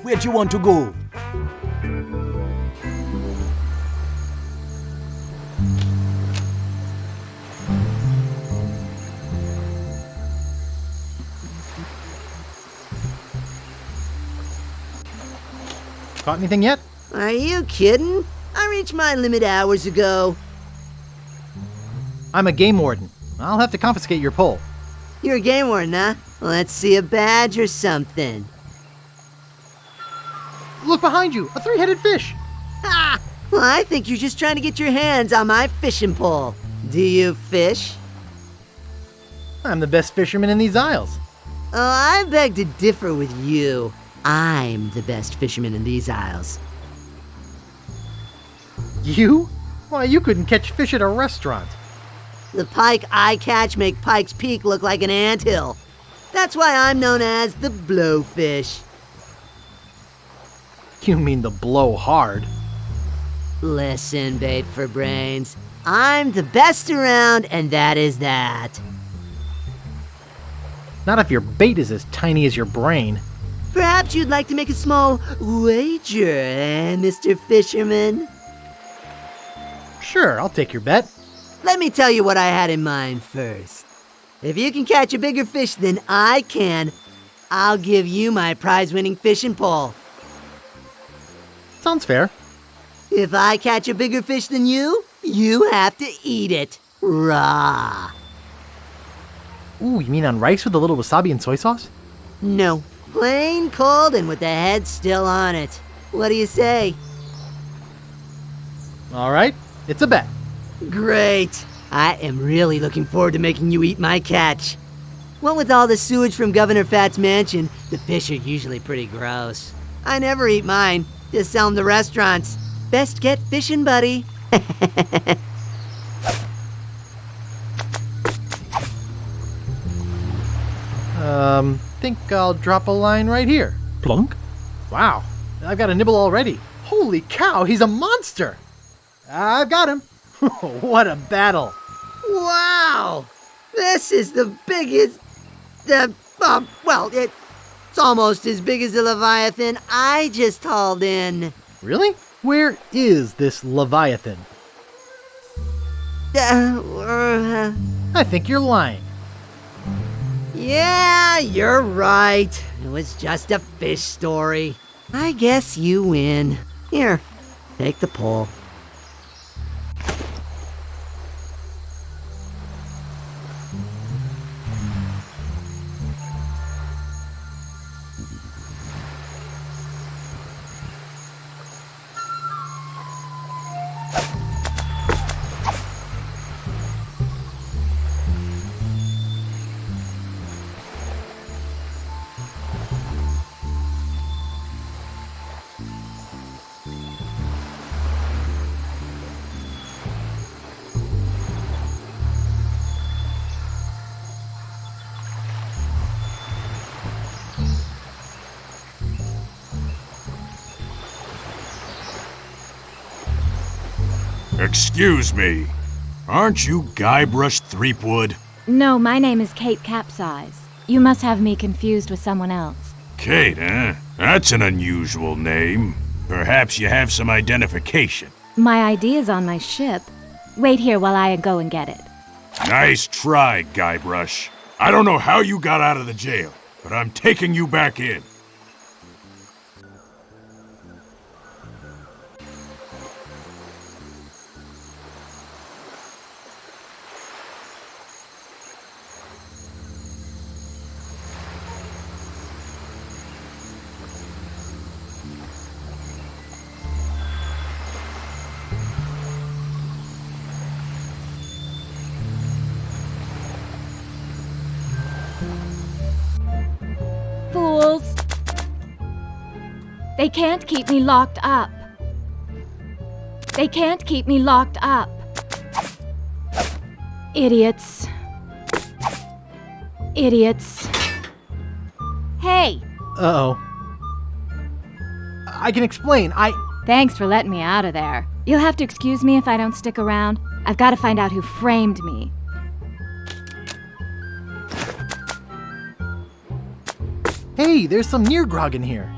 Where'd you want to go? Caught anything yet? Are you kidding? I reached my limit hours ago. I'm a game warden. I'll have to confiscate your pole. You're a game warden, huh? Let's see a badge or something. Look behind you, a three-headed fish. Ha! Well, I think you're just trying to get your hands on my fishing pole. Do you fish? I'm the best fisherman in these isles. Oh, I beg to differ with you. I'm the best fisherman in these isles. You? Why, you couldn't catch fish at a restaurant. The pike I catch make Pike's Peak look like an anthill. That's why I'm known as the blowfish. You mean the blow hard. Listen, bait for brains. I'm the best around, and that is that. Not if your bait is as tiny as your brain. Perhaps you'd like to make a small wager, eh, Mr. Fisherman? Sure, I'll take your bet. Let me tell you what I had in mind first. If you can catch a bigger fish than I can, I'll give you my prize-winning fishing pole. Sounds fair. If I catch a bigger fish than you, you have to eat it raw. Ooh, you mean on rice with a little wasabi and soy sauce? No, plain cold and with the head still on it. What do you say? All right, it's a bet. Great. I am really looking forward to making you eat my catch. What with all the sewage from Governor Fat's mansion, the fish are usually pretty gross. I never eat mine, just sell them to restaurants. Best get fishing, buddy. Think I'll drop a line right here. Plunk? Wow, I've got a nibble already. Holy cow, he's a monster! I've got him. What a battle. Wow! This is the biggest... it's almost as big as the Leviathan I just hauled in. Really? Where is this Leviathan? I think you're lying. Yeah, you're right. It was just a fish story. I guess you win. Here, take the pole. Excuse me. Aren't you Guybrush Threepwood? No, my name is Kate Capsize. You must have me confused with someone else. Kate, eh? That's an unusual name. Perhaps you have some identification. My ID's on my ship. Wait here while I go and get it. Nice try, Guybrush. I don't know how you got out of the jail, but I'm taking you back in. Fools! They can't keep me locked up. They can't keep me locked up. Idiots. Idiots. Hey! Uh-oh. I can explain. Thanks for letting me out of there. You'll have to excuse me if I don't stick around. I've got to find out who framed me. Hey, there's some near grog in here.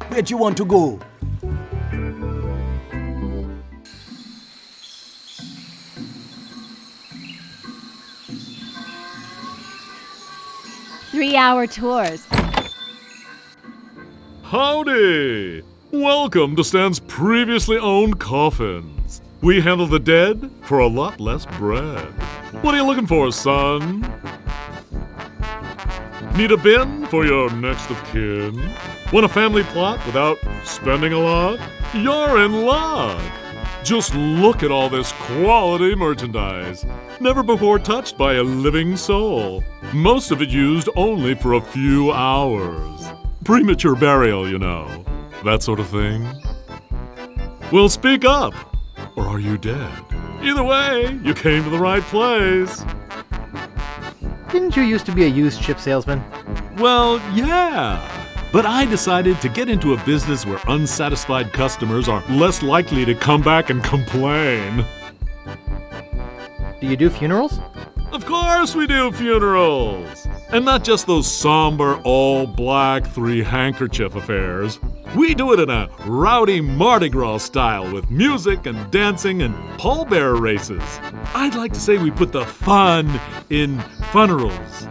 Where'd you want to go? 3-hour tours. Howdy! Welcome to Stan's previously owned coffins. We handle the dead for a lot less bread. What are you looking for, son? Need a bin for your next of kin? Want a family plot without spending a lot? You're in luck! Just look at all this quality merchandise. Never before touched by a living soul. Most of it used only for a few hours. Premature burial, you know. That sort of thing. Well, speak up. Or are you dead? Either way, you came to the right place. Didn't you used to be a used chip salesman? Well, yeah. But I decided to get into a business where unsatisfied customers are less likely to come back and complain. Do you do funerals? Of course we do funerals! And not just those somber, all-black, three-handkerchief affairs. We do it in a rowdy Mardi Gras style with music and dancing and pallbearer races. I'd like to say we put the fun in funerals.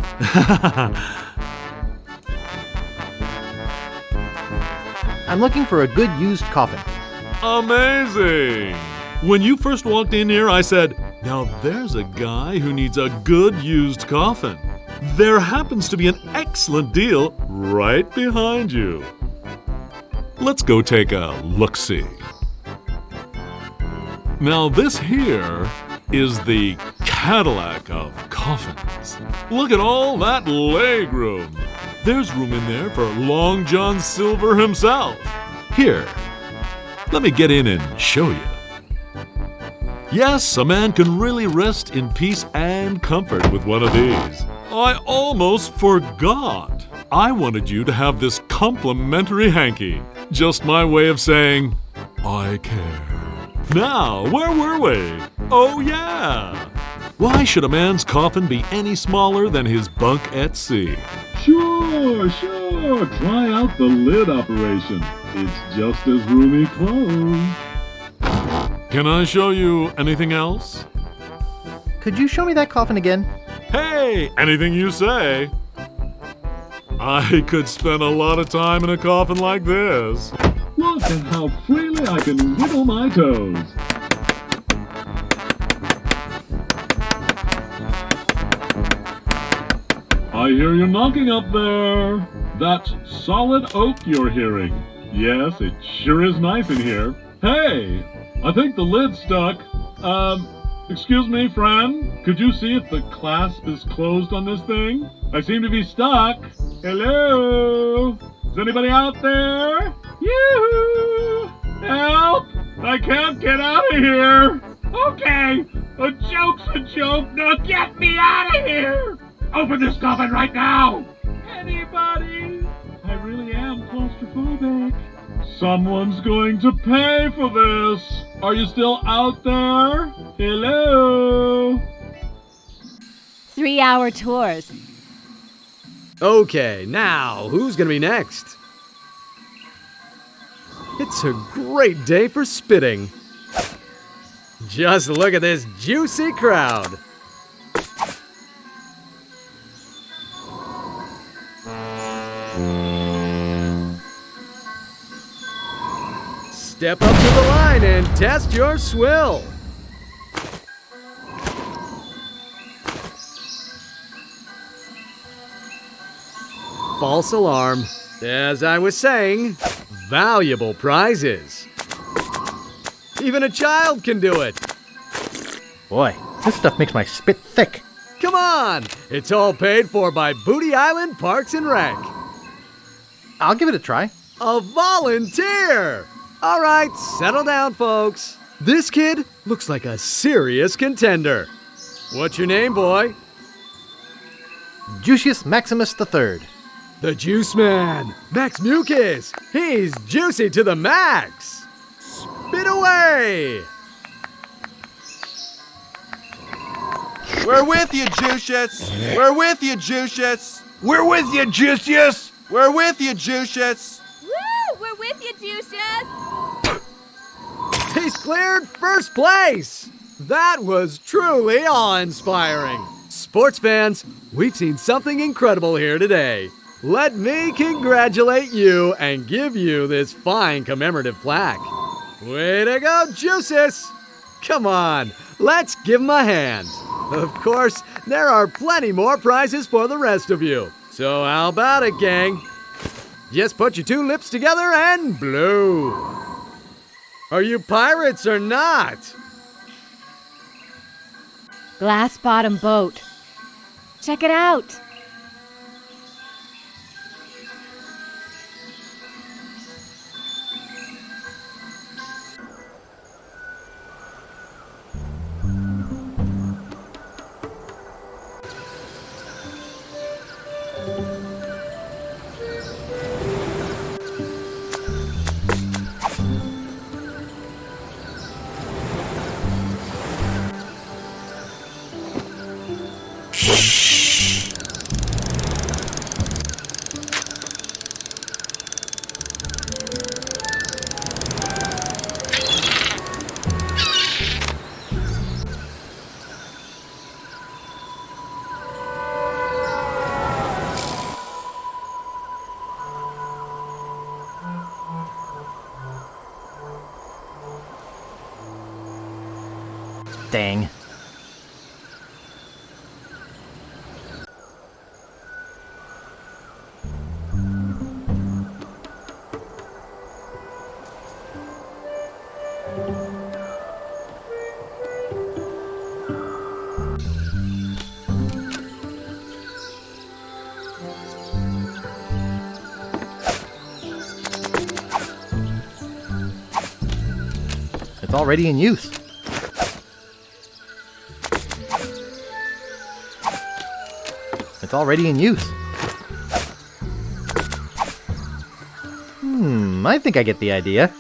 I'm looking for a good used coffin. Amazing! When you first walked in here, I said, now there's a guy who needs a good used coffin. There happens to be an excellent deal right behind you. Let's go take a look-see. Now this here is the Cadillac of coffins. Look at all that leg room. There's room in there for Long John Silver himself. Here, let me get in and show you. Yes, a man can really rest in peace and comfort with one of these. I almost forgot. I wanted you to have this complimentary hanky. Just my way of saying, I care. Now, where were we? Oh yeah! Why should a man's coffin be any smaller than his bunk at sea? Sure. Try out the lid operation. It's just as roomy closed. Can I show you anything else? Could you show me that coffin again? Hey, anything you say. I could spend a lot of time in a coffin like this. Look at how freely I can wiggle my toes. I hear you knocking up there. That's solid oak you're hearing. Yes, it sure is nice in here. Hey, I think the lid's stuck. Excuse me, friend. Could you see if the clasp is closed on this thing? I seem to be stuck. Hello? Is anybody out there? Yoo-hoo! Help! I can't get out of here! Okay, a joke's a joke. Now get me out of here! Open this coffin right now! Anybody? I really am claustrophobic. Someone's going to pay for this. Are you still out there? Hello? 3-hour tours. Okay, now, who's gonna be next? It's a great day for spitting. Just look at this juicy crowd. Step up to the line and test your swill. False alarm. As I was saying, valuable prizes. Even a child can do it. Boy, this stuff makes my spit thick. Come on! It's all paid for by Booty Island Parks and Rec. I'll give it a try. A volunteer! All right, settle down, folks. This kid looks like a serious contender. What's your name, boy? Juicius Maximus III. The Juice Man, Max Mucus. He's juicy to the max. Spit away! We're with you, Juicius! We're with you, Juicius! We're with you, Juicius! We're with you, Juicius! Woo! We're with you, Juicius! He's cleared first place! That was truly awe-inspiring. Sports fans, we've seen something incredible here today. Let me congratulate you and give you this fine commemorative plaque. Way to go, Juices! Come on, let's give 'em a hand. Of course, there are plenty more prizes for the rest of you. So how about it, gang? Just put your two lips together and blow. Are you pirates or not? Glass bottom boat. Check it out. Dang. It's already in use. It's already in use. I think I get the idea.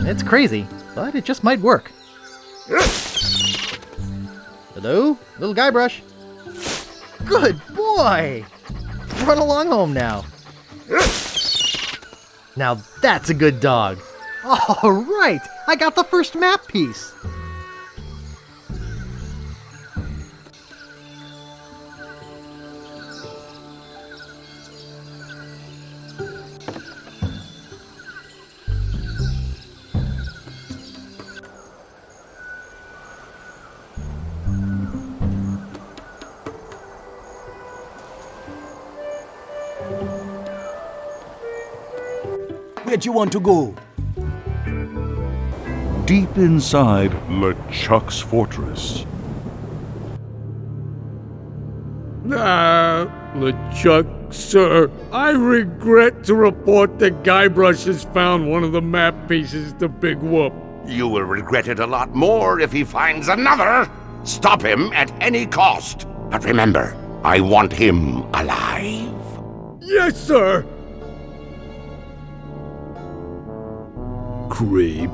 It's crazy, but it just might work. Hello? Little Guybrush? Good boy! Run along home now. Now that's a good dog. All right, I got the first map piece. Where'd you want to go? Deep inside LeChuck's fortress. LeChuck, sir, I regret to report that Guybrush has found one of the map pieces to Big Whoop. You will regret it a lot more if he finds another. Stop him at any cost. But remember, I want him alive. Yes, sir. Creep.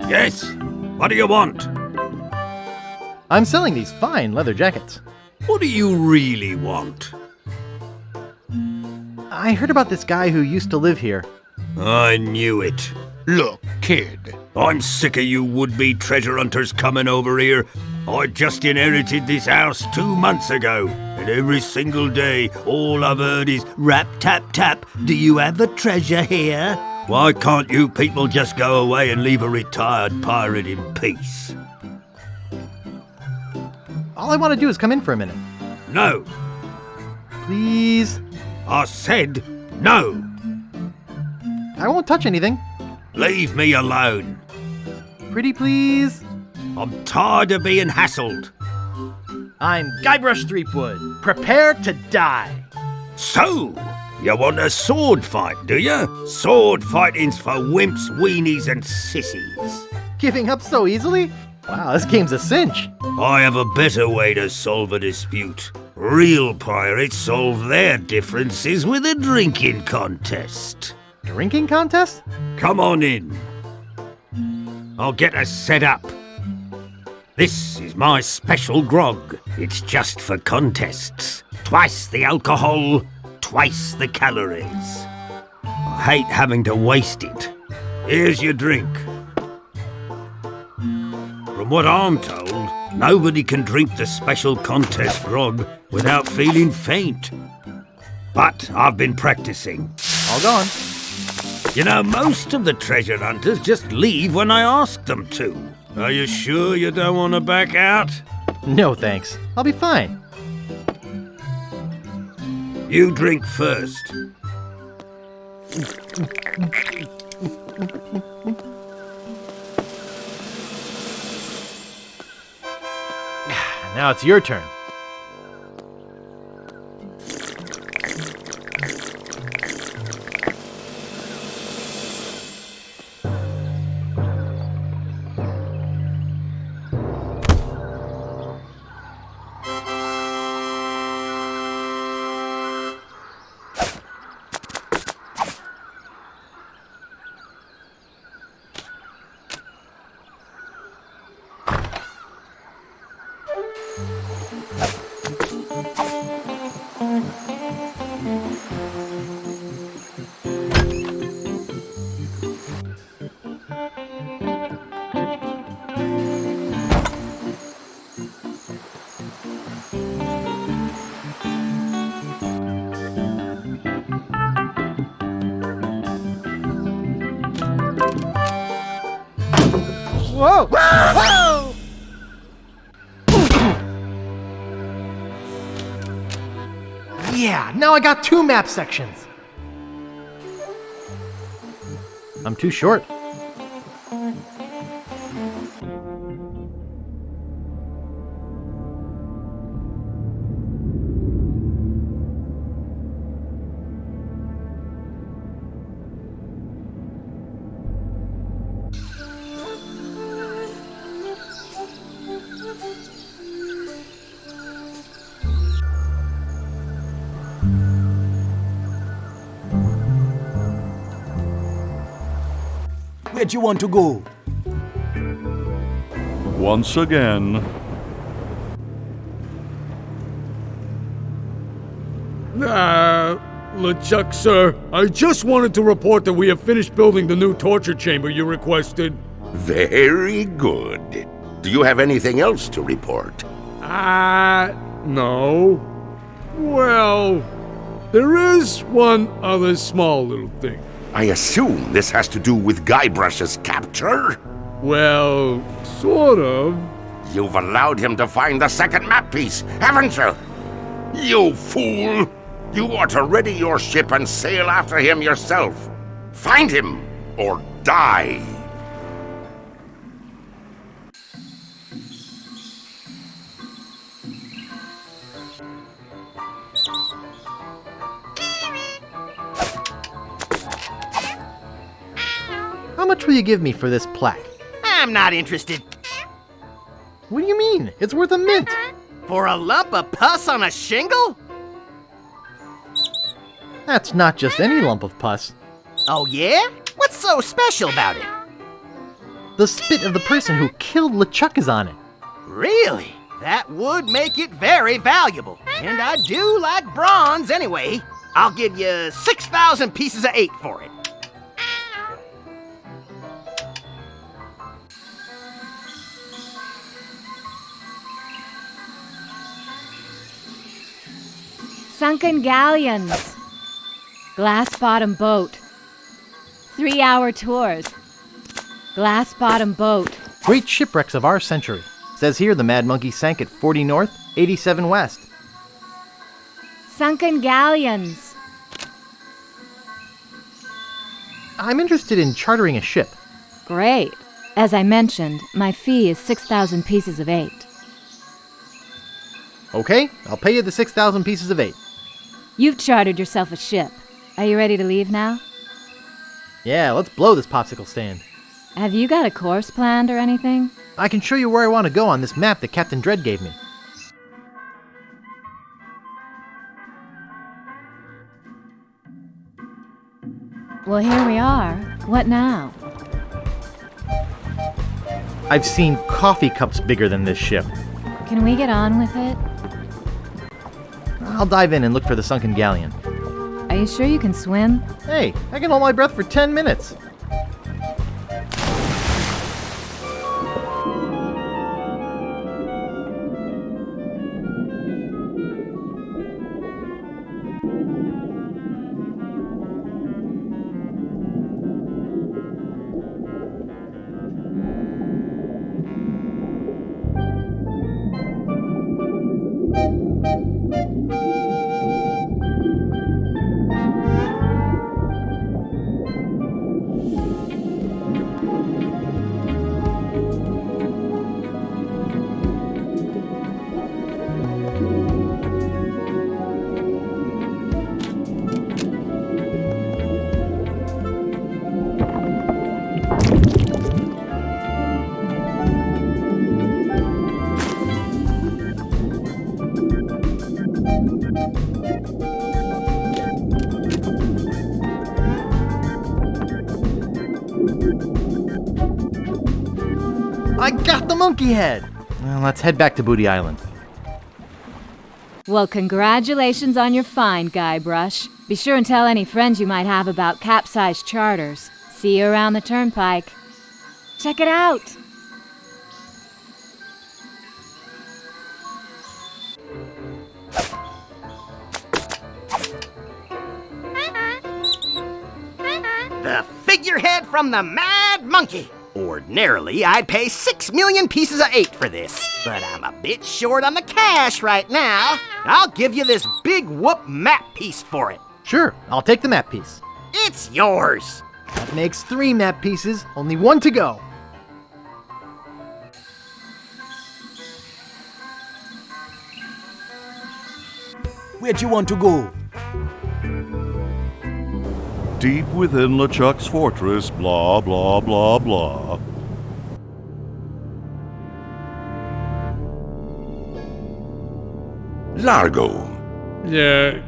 Yes? What do you want? I'm selling these fine leather jackets. What do you really want? I heard about this guy who used to live here. I knew it. Look, kid. I'm sick of you would-be treasure hunters coming over here. I just inherited this house 2 months ago, and every single day, all I've heard is rap, tap, tap. Do you have a treasure here? Why can't you people just go away and leave a retired pirate in peace? All I want to do is come in for a minute. No. Please? I said no. I won't touch anything. Leave me alone. Pretty please? I'm tired of being hassled. I'm Guybrush Threepwood. Prepare to die. So, you want a sword fight, do you? Sword fighting's for wimps, weenies, and sissies. Giving up so easily? Wow, this game's a cinch. I have a better way to solve a dispute. Real pirates solve their differences with a drinking contest. Drinking contest? Come on in. I'll get us set up. This is my special grog. It's just for contests. Twice the alcohol, twice the calories. I hate having to waste it. Here's your drink. From what I'm told, nobody can drink the special contest grog without feeling faint. But I've been practicing. All gone. You know, most of the treasure hunters just leave when I ask them to. Are you sure you don't want to back out? No, thanks. I'll be fine. You drink first. Now it's your turn. Whoa! Whoa! Yeah, now I got 2 map sections. I'm too short. Where'd you want to go? Once again. LeChuck, sir. I just wanted to report that we have finished building the new torture chamber you requested. Very good. Do you have anything else to report? No. Well, there is one other small little thing. I assume this has to do with Guybrush's capture? Well, sort of. You've allowed him to find the second map piece, haven't you? You fool! You ought to ready your ship and sail after him yourself. Find him, or die! much will you give me for this plaque? I'm not interested. What do you mean? It's worth a mint. For a lump of pus on a shingle? That's not just any lump of pus. Oh yeah? What's so special about it? The spit of the person who killed LeChuck is on it. Really? That would make it very valuable. And I do like bronze anyway. I'll give you 6,000 pieces of 8 for it. Sunken galleons. Glass-bottom boat. 3-hour tours. Glass-bottom boat. Great shipwrecks of our century. Says here the Mad Monkey sank at 40 north, 87 west. Sunken galleons. I'm interested in chartering a ship. Great. As I mentioned, my fee is 6,000 pieces of 8. Okay, I'll pay you the 6,000 pieces of 8. You've chartered yourself a ship. Are you ready to leave now? Yeah, let's blow this popsicle stand. Have you got a course planned or anything? I can show you where I want to go on this map that Captain Dredd gave me. Well, here we are. What now? I've seen coffee cups bigger than this ship. Can we get on with it? I'll dive in and look for the sunken galleon. Are you sure you can swim? Hey, I can hold my breath for 10 minutes. I got the monkey head! Well, let's head back to Booty Island. Well, congratulations on your find, Guybrush. Be sure and tell any friends you might have about capsized charters. See you around the turnpike. Check it out! The figurehead from the Mad Monkey. Ordinarily, I'd pay 6 million pieces of 8 for this, but I'm a bit short on the cash right now. I'll give you this big whoop map piece for it. Sure, I'll take the map piece. It's yours. That makes 3 map pieces, only 1 to go. Where'd you want to go? Deep within LeChuck's fortress, blah, blah, blah, blah. Largo. Yeah.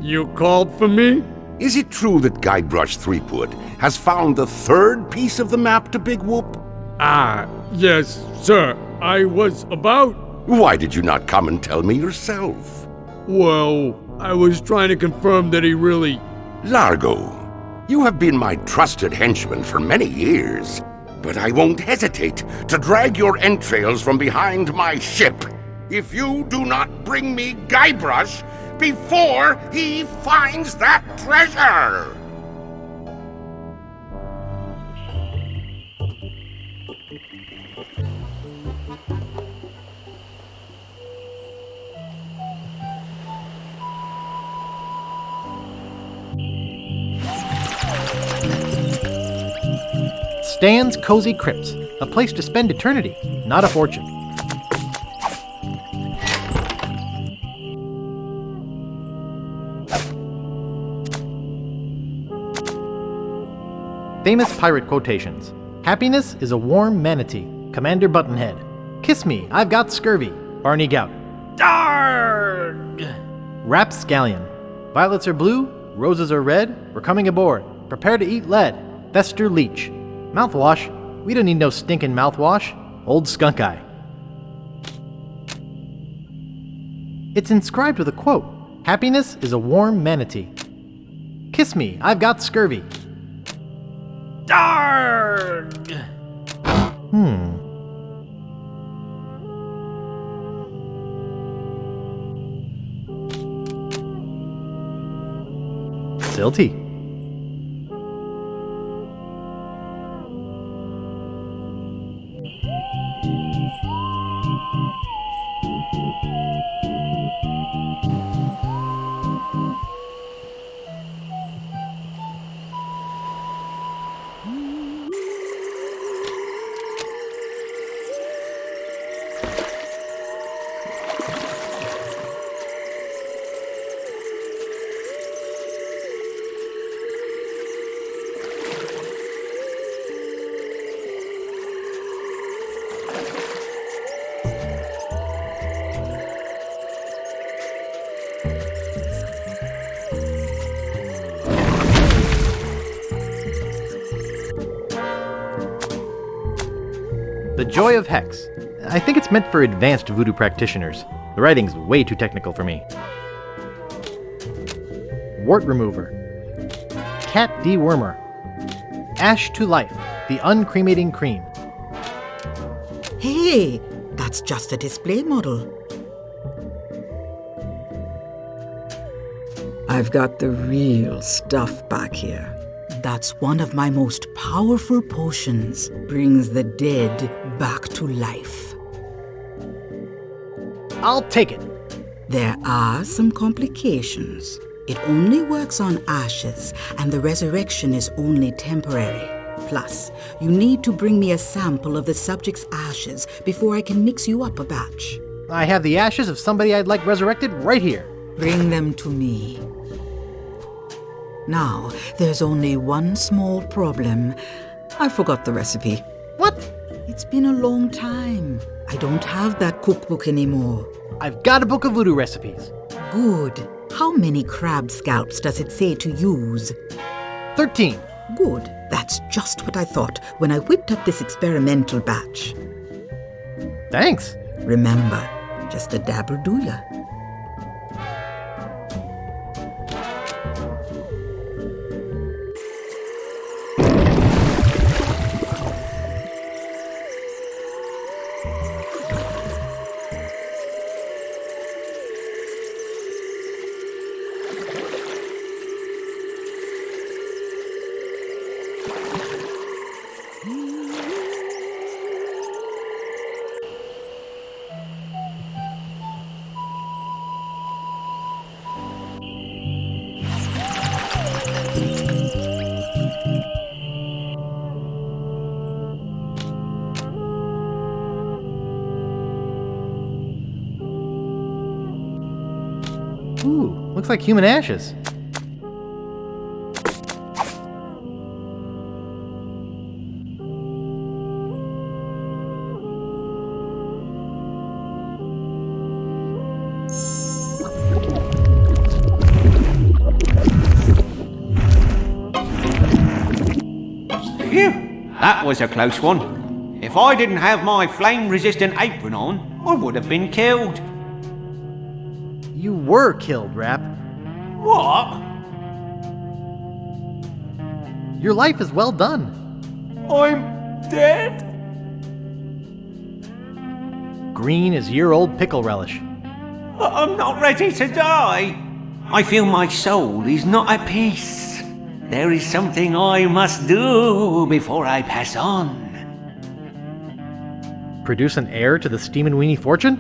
You called for me? Is it true that Guybrush Threepwood has found the 3rd piece of the map to Big Whoop? Ah, yes, sir. I was about... Why did you not come and tell me yourself? Well, I was trying to confirm that he really... Largo, you have been my trusted henchman for many years, but I won't hesitate to drag your entrails from behind my ship if you do not bring me Guybrush before he finds that treasure! Stan's Cozy Crypts, a place to spend eternity, not a fortune. Famous pirate quotations. Happiness is a warm manatee. Commander Buttonhead. Kiss me, I've got scurvy. Barney Gout. Darg! Rapscallion. Violets are blue, roses are red. We're coming aboard. Prepare to eat lead. Fester Leech. Mouthwash. We don't need no stinking mouthwash. Old Skunk Eye. It's inscribed with a quote. Happiness is a warm manatee. Kiss me, I've got scurvy. Darg! Silty. The Joy of Hex. I think it's meant for advanced voodoo practitioners. The writing's way too technical for me. Wart Remover. Cat Dewormer. Ash to Life, the uncremating cream. Hey, that's just a display model. I've got the real stuff back here. That's one of my most powerful potions. Brings the dead back to life. I'll take it. There are some complications. It only works on ashes, and the resurrection is only temporary. Plus, you need to bring me a sample of the subject's ashes before I can mix you up a batch. I have the ashes of somebody I'd like resurrected right here. Bring them to me. Now, there's only one small problem. I forgot the recipe. What? It's been a long time. I don't have that cookbook anymore. I've got a book of voodoo recipes. Good. How many crab scalps does it say to use? 13. Good. That's just what I thought when I whipped up this experimental batch. Thanks. Remember, just a dabble do ya. Ooh, looks like human ashes. Phew, that was a close one. If I didn't have my flame-resistant apron on, I would have been killed. You were killed, Rap. What? Your life is well done. I'm dead? Green is year-old pickle relish. I'm not ready to die. I feel my soul is not at peace. There is something I must do before I pass on. Produce an heir to the Steamin' Weenie fortune?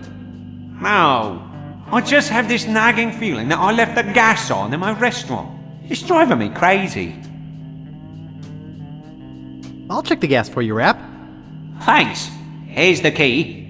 No. I just have this nagging feeling that I left the gas on in my restaurant. It's driving me crazy. I'll check the gas for you, Rap. Thanks. Here's the key.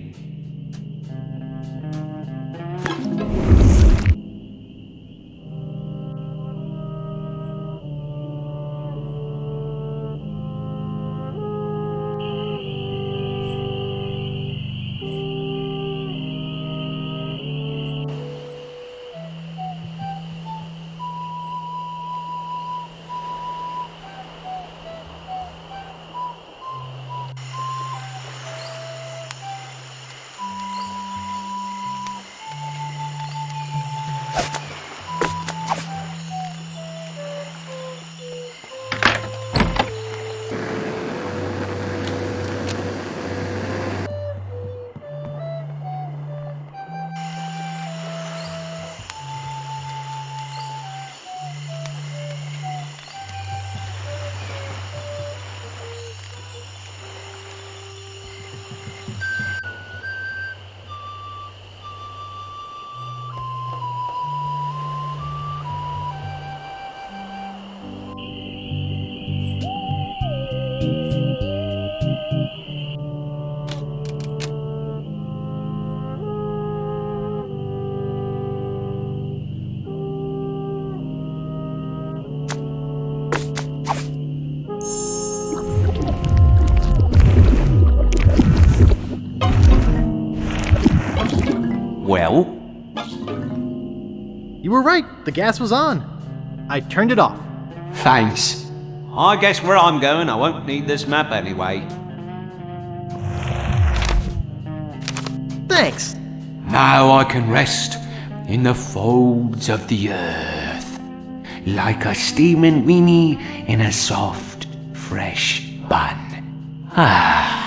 Well? You were right. The gas was on. I turned it off. Thanks. I guess where I'm going, I won't need this map anyway. Thanks. Now I can rest in the folds of the earth, like a steaming weenie in a soft, fresh bun. Ah.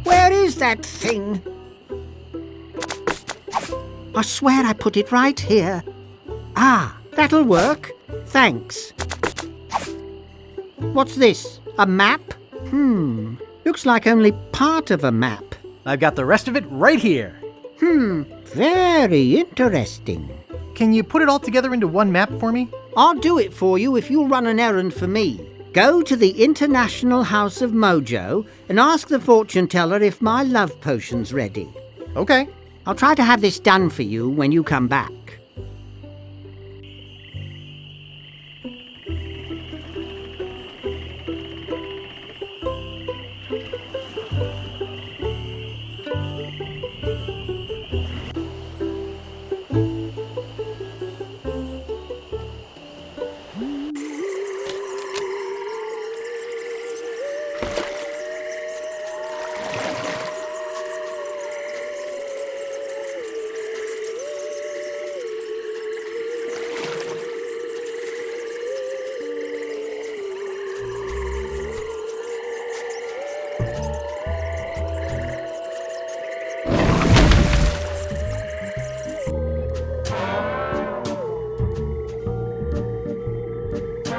Where is that thing? I swear I put it right here. Ah, that'll work. Thanks. What's this? A map? Looks like only part of a map. I've got the rest of it right here. Very interesting. Can you put it all together into one map for me? I'll do it for you if you'll run an errand for me. Go to the International House of Mojo and ask the fortune teller if my love potion's ready. Okay. I'll try to have this done for you when you come back.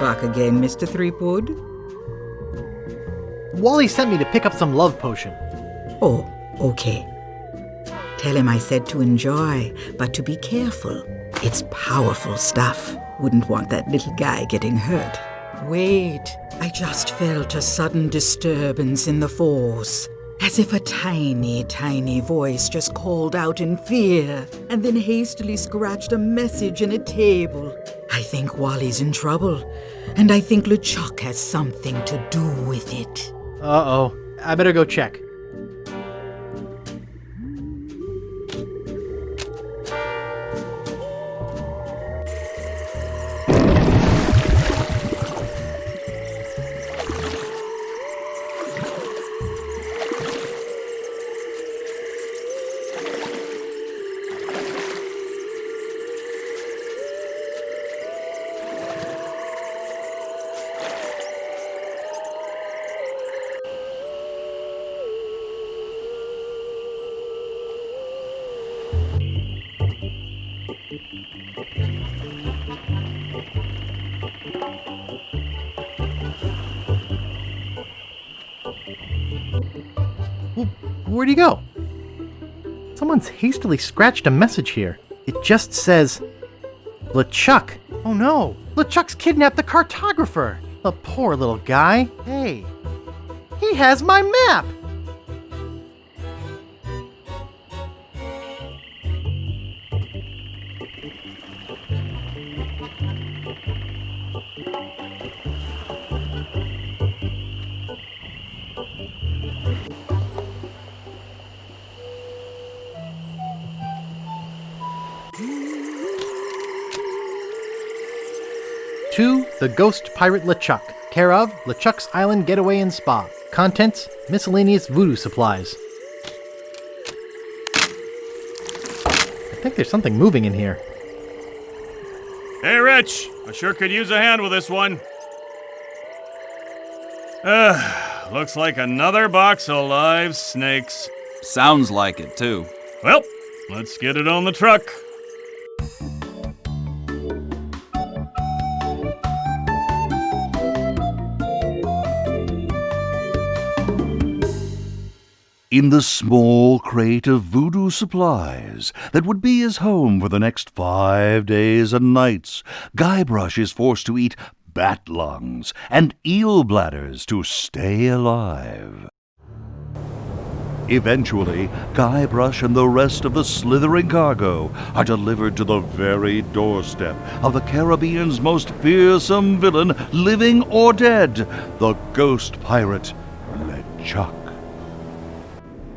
Back again, Mr. Threepwood? Wally sent me to pick up some love potion. Oh, okay. Tell him I said to enjoy, but to be careful. It's powerful stuff. Wouldn't want that little guy getting hurt. Wait, I just felt a sudden disturbance in the force. As if a tiny, tiny voice just called out in fear and then hastily scratched a message in a table. I think Wally's in trouble, and I think LeChuck has something to do with it. Uh-oh. I better go check. Where'd he go? Someone's hastily scratched a message here. It just says, LeChuck. Oh no, LeChuck's kidnapped the cartographer. The poor little guy. Hey, he has my map. To the Ghost Pirate LeChuck, care of LeChuck's Island Getaway and Spa. Contents, miscellaneous voodoo supplies. I think there's something moving in here. Hey, Rich, I sure could use a hand with this one. Looks like another box of live snakes. Sounds like it, too. Well, let's get it on the truck. in the small crate of voodoo supplies that would be his home for the next 5 days and nights, Guybrush is forced to eat bat lungs and eel bladders to stay alive. Eventually, Guybrush and the rest of the slithering cargo are delivered to the very doorstep of the Caribbean's most fearsome villain, living or dead, the ghost pirate, LeChuck.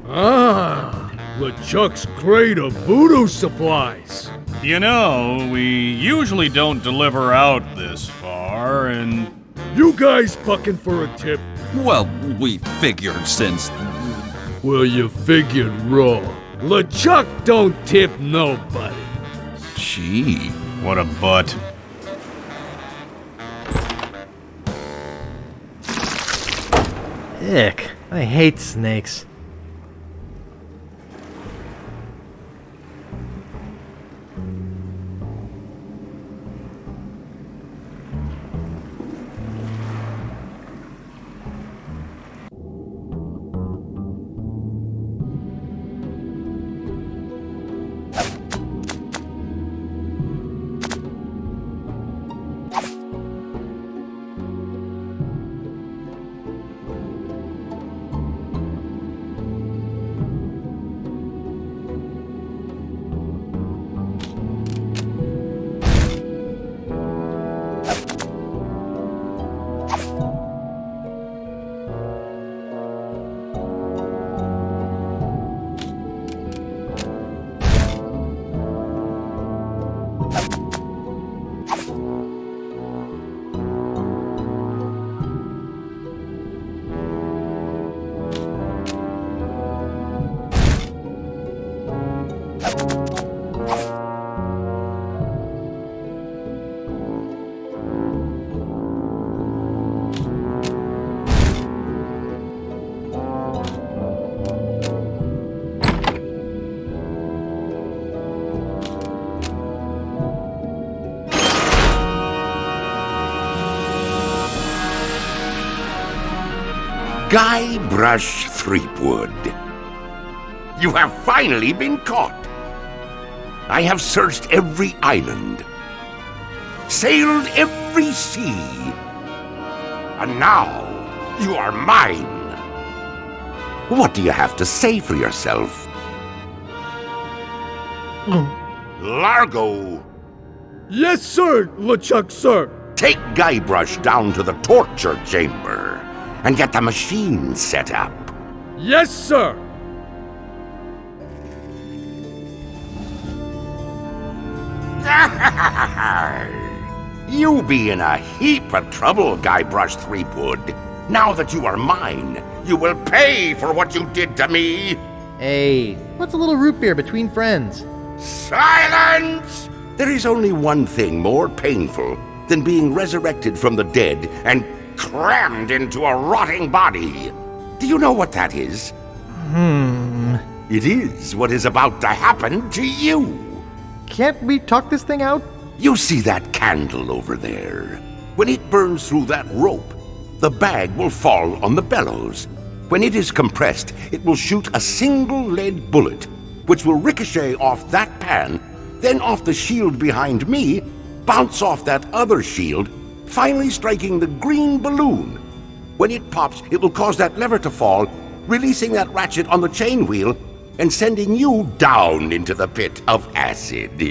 Ah, LeChuck's crate of voodoo supplies. You know, we usually don't deliver out this far, and... You guys bucking for a tip? Well, we figured since... Well, you figured wrong. LeChuck don't tip nobody. Gee, what a butt. Ick, I hate snakes. Guybrush Threepwood. You have finally been caught. I have searched every island, sailed every sea, and now you are mine. What do you have to say for yourself? Largo! Yes, sir, LeChuck, sir. Take Guybrush down to the torture chamber and get the machine set up. Yes, sir. You be in a heap of trouble, Guybrush Threepwood. Now that you are mine, you will pay for what you did to me. Hey, what's a little root beer between friends? Silence! There is only one thing more painful than being resurrected from the dead and crammed into a rotting body. Do you know what that is? It is what is about to happen to you. Can't we talk this thing out? You see that candle over there? When it burns through that rope, the bag will fall on the bellows. When it is compressed, it will shoot a single lead bullet, which will ricochet off that pan, then off the shield behind me, bounce off that other shield, finally striking the green balloon. When it pops, it will cause that lever to fall, releasing that ratchet on the chain wheel and sending you down into the pit of acid. Do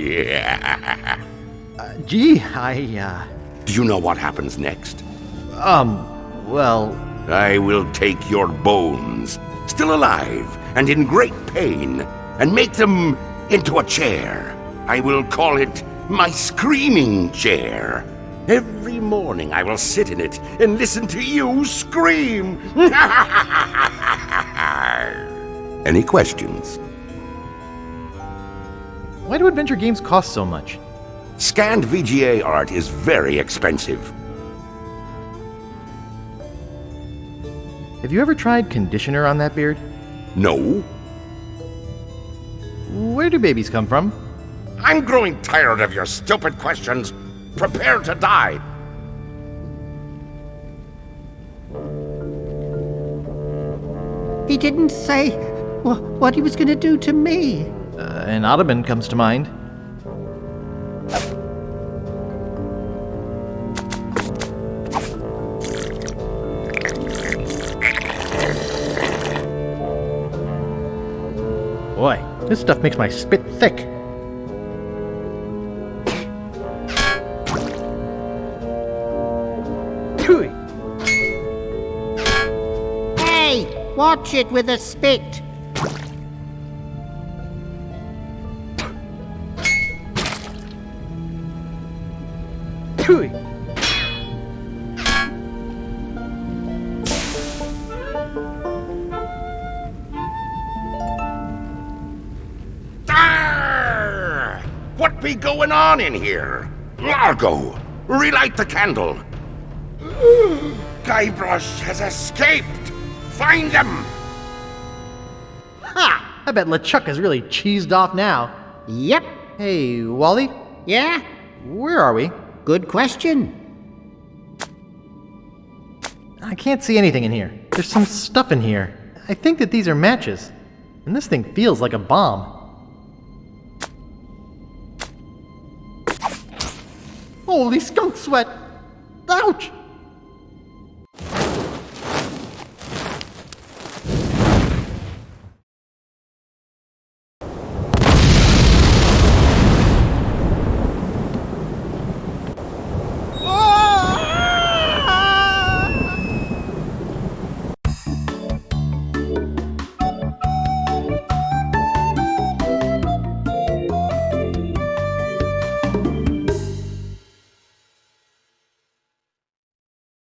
you know what happens next? Well... I will take your bones, still alive and in great pain, and make them into a chair. I will call it my screaming chair. Every morning I will sit in it and listen to you scream. Any questions? Why do adventure games cost so much? Scanned VGA art is very expensive. Have you ever tried conditioner on that beard? No. Where do babies come from? I'm growing tired of your stupid questions. Prepare to die. He didn't say what he was going to do to me. An ottoman comes to mind. Boy, this stuff makes my spit thick. Hey, watch it with the spit. What be going on in here? Largo, relight the candle. Guybrush has escaped. Find him. Ha! I bet LeChuck is really cheesed off now. Yep. Hey, Wally? Yeah? Where are we? Good question. I can't see anything in here. There's some stuff in here. I think that these are matches. And this thing feels like a bomb. Holy skunk sweat! Ouch!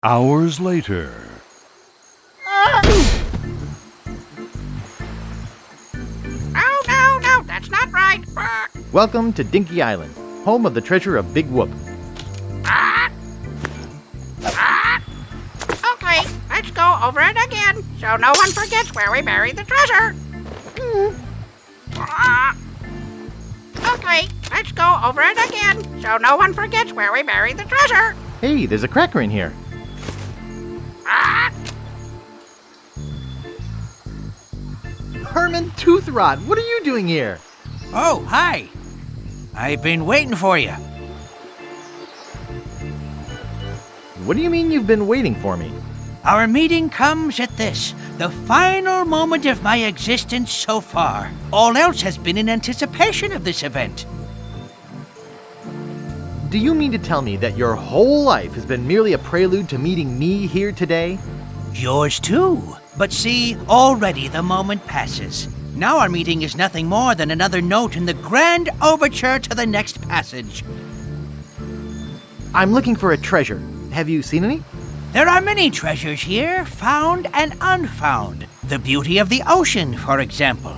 Hours later. No, that's not right. Welcome to Dinky Island, home of the treasure of Big Whoop. Okay, let's go over it again, so no one forgets where we buried the treasure. Okay, let's go over it again, so no one forgets where we buried the treasure. Hey, there's a cracker in here. Herman Toothrot, what are you doing here? Oh, hi. I've been waiting for you. What do you mean you've been waiting for me? Our meeting comes at this, the final moment of my existence so far. All else has been in anticipation of this event. Do you mean to tell me that your whole life has been merely a prelude to meeting me here today? Yours too. But see, already the moment passes. Now our meeting is nothing more than another note in the grand overture to the next passage. I'm looking for a treasure. Have you seen any? There are many treasures here, found and unfound. The beauty of the ocean, for example.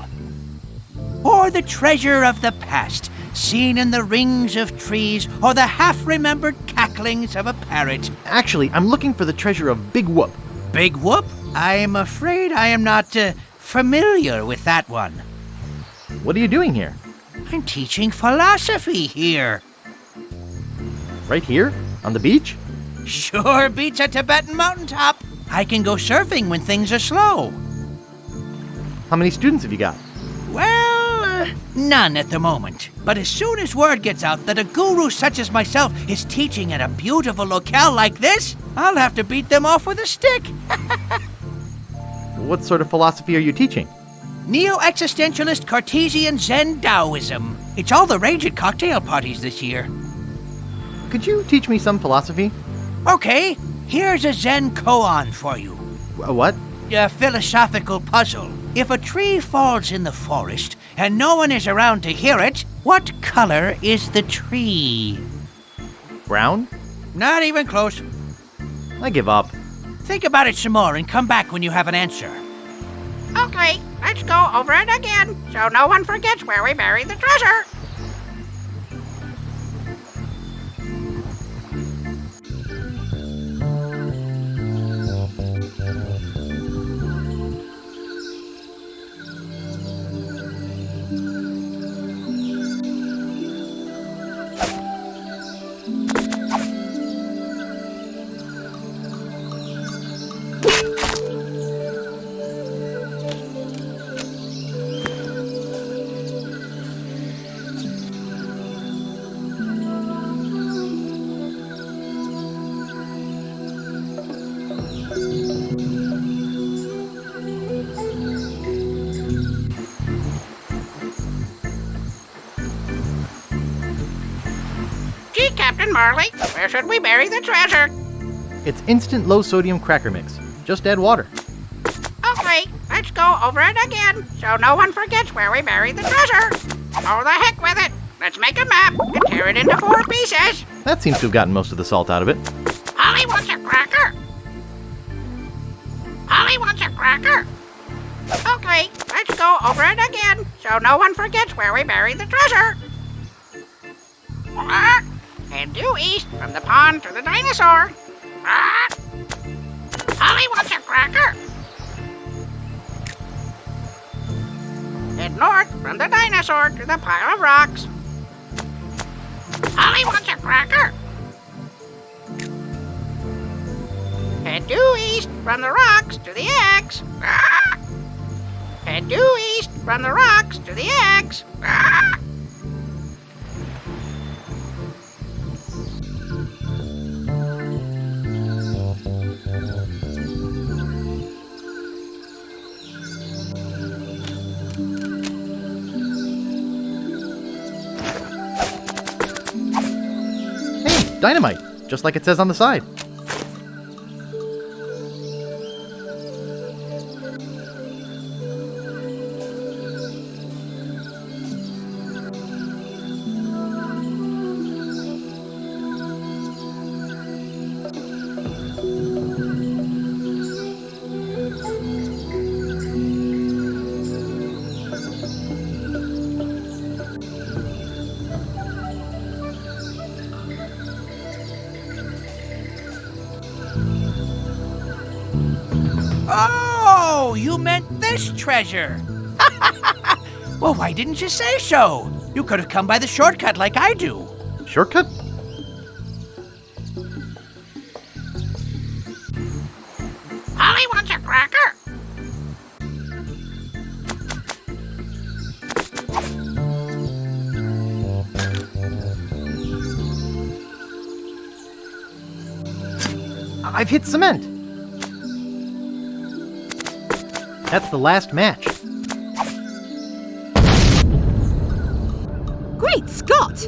Or the treasure of the past, seen in the rings of trees or the half-remembered cacklings of a parrot. Actually, I'm looking for the treasure of Big Whoop. Big Whoop? I'm afraid I am not familiar with that one. What are you doing here? I'm teaching philosophy here. Right here? On the beach? Sure beats a Tibetan mountaintop. I can go surfing when things are slow. How many students have you got? Well, none at the moment. But as soon as word gets out that a guru such as myself is teaching at a beautiful locale like this, I'll have to beat them off with a stick. What sort of philosophy are you teaching? Neo-existentialist Cartesian Zen Taoism. It's all the rage at cocktail parties this year. Could you teach me some philosophy? Okay, here's a Zen koan for you. A what? A philosophical puzzle. If a tree falls in the forest and no one is around to hear it, what color is the tree? Brown? Not even close. I give up. Think about it some more and come back when you have an answer. Okay, let's go over it again, so no one forgets where we buried the treasure. Captain Marley. Where should we bury the treasure? It's instant low-sodium cracker mix. Just add water. Okay, let's go over it again, so no one forgets where we buried the treasure. Oh, the heck with it. Let's make a map and tear it into 4 pieces. That seems to have gotten most of the salt out of it. Holly wants a cracker. Holly wants a cracker. Okay, let's go over it again, so no one forgets where we buried the treasure. And due east from the pond to the dinosaur. Holly wants a cracker. Head north from the dinosaur to the pile of rocks. Holly wants a cracker. Head due east from the rocks to the eggs. Head due east from the rocks to the eggs. Hey, dynamite, just like it says on the side. Oh, you meant this treasure. Well, why didn't you say so? You could have come by the shortcut like I do. Shortcut? Holly wants a cracker. I've hit cement. That's the last match. Great Scott!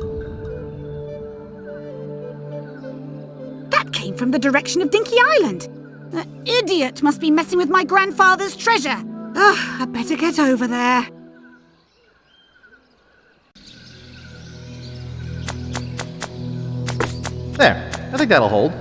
That came from the direction of Dinky Island. The idiot must be messing with my grandfather's treasure. Ugh, I better get over there. There, I think that'll hold.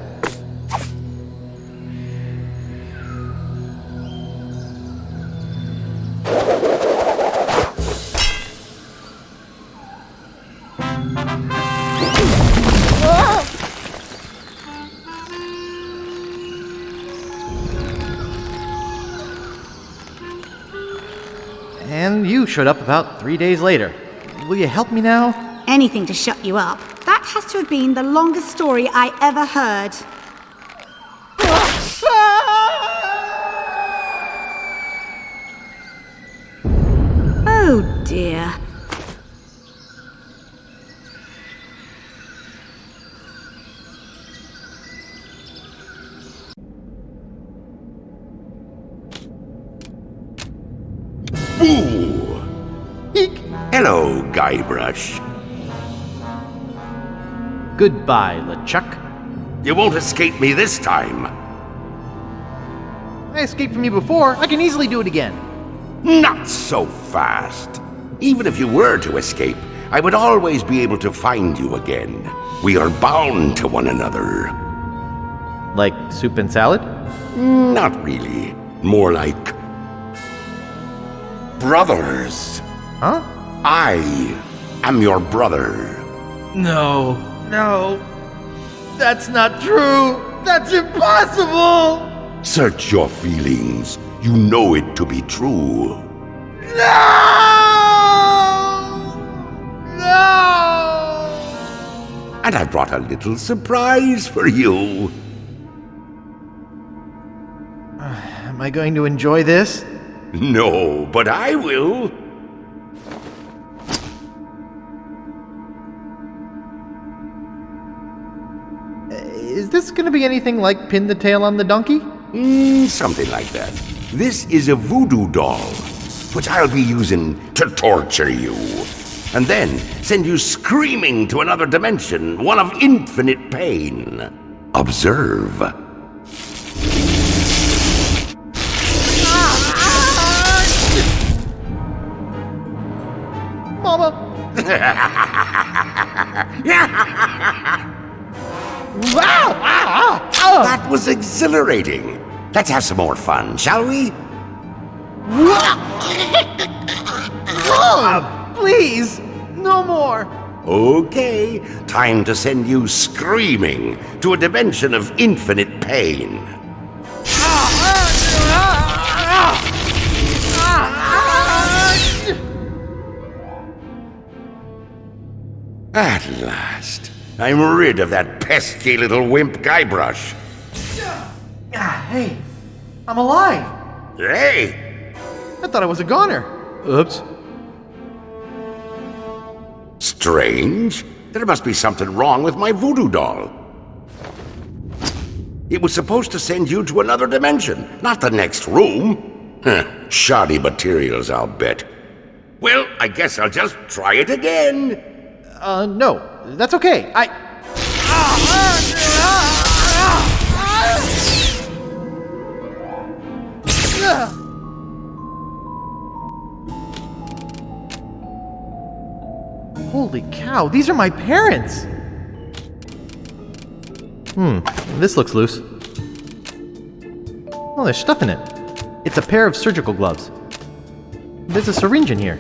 And you showed up about 3 days later. Will you help me now? Anything to shut you up. That has to have been the longest story I ever heard. Oh dear. Boo! Eek! Hello, Guybrush. Goodbye, LeChuck. You won't escape me this time. I escaped from you before. I can easily do it again. Not so fast. Even if you were to escape, I would always be able to find you again. We are bound to one another. Like soup and salad? Not really. More like brothers. Huh? I am your brother. No. That's not true. That's impossible. Search your feelings. You know it to be true. No! And I brought a little surprise for you. Am I going to enjoy this? No, but I will. Is this going to be anything like Pin the Tail on the Donkey? Something like that. This is a voodoo doll, which I'll be using to torture you. and then send you screaming to another dimension, one of infinite pain. Observe. Mama! That was exhilarating. Let's have some more fun, shall we? Please, no more. Okay, time to send you screaming to a dimension of infinite pain. At last, I'm rid of that pesky little wimp Guybrush. Hey, I'm alive. Hey! I thought I was a goner. Oops. Strange. There must be something wrong with my voodoo doll. It was supposed to send you to another dimension, not the next room. Shoddy materials, I'll bet. Well, I guess I'll just try it again. No, that's okay. Holy cow, these are my parents! This looks loose. Oh, there's stuff in it. It's a pair of surgical gloves. There's a syringe in here.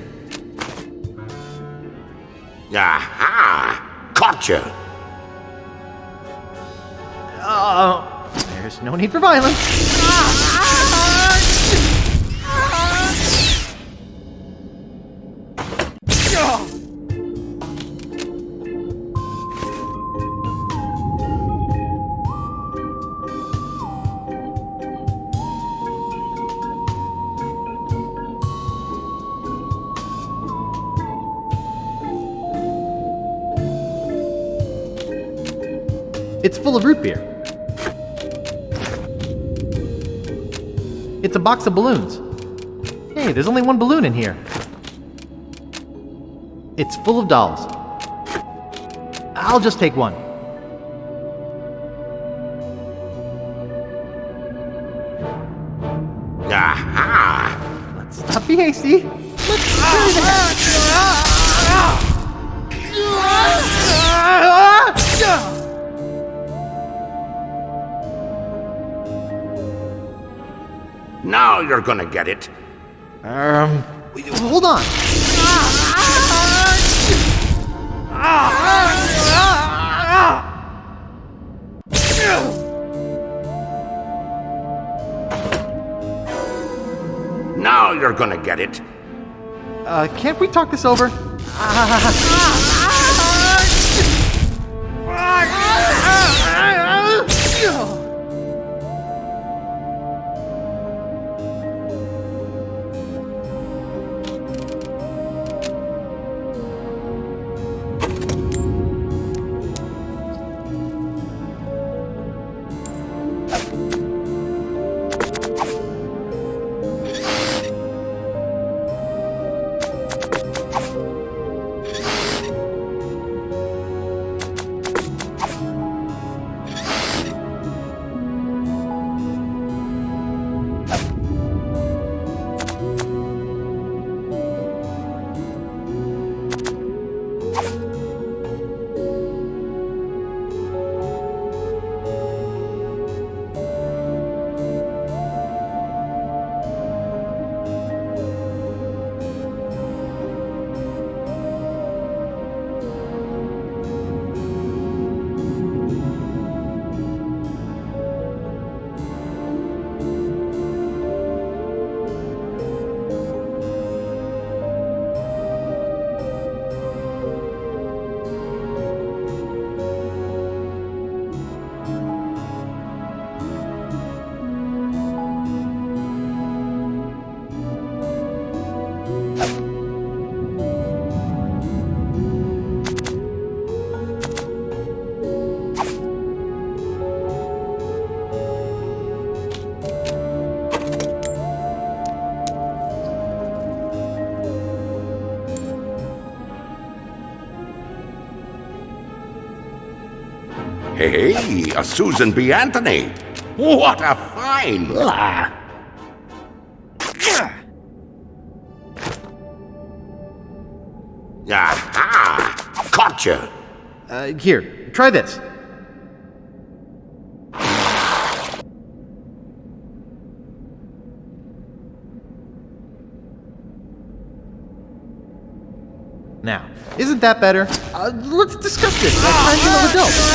Aha! Gotcha! There's no need for violence. It's full of root beer. It's a box of balloons. Hey, there's only one balloon in here. It's full of dolls. I'll just take one. Aha! Let's not be hasty. Let's carry the Now you're gonna get it. Hold on. Now you're gonna get it. Can't we talk this over? Hey, a Susan B. Anthony. What a find! Aha! Caught you! Here, try this. Now, isn't that better? Let's discuss this like rational adults.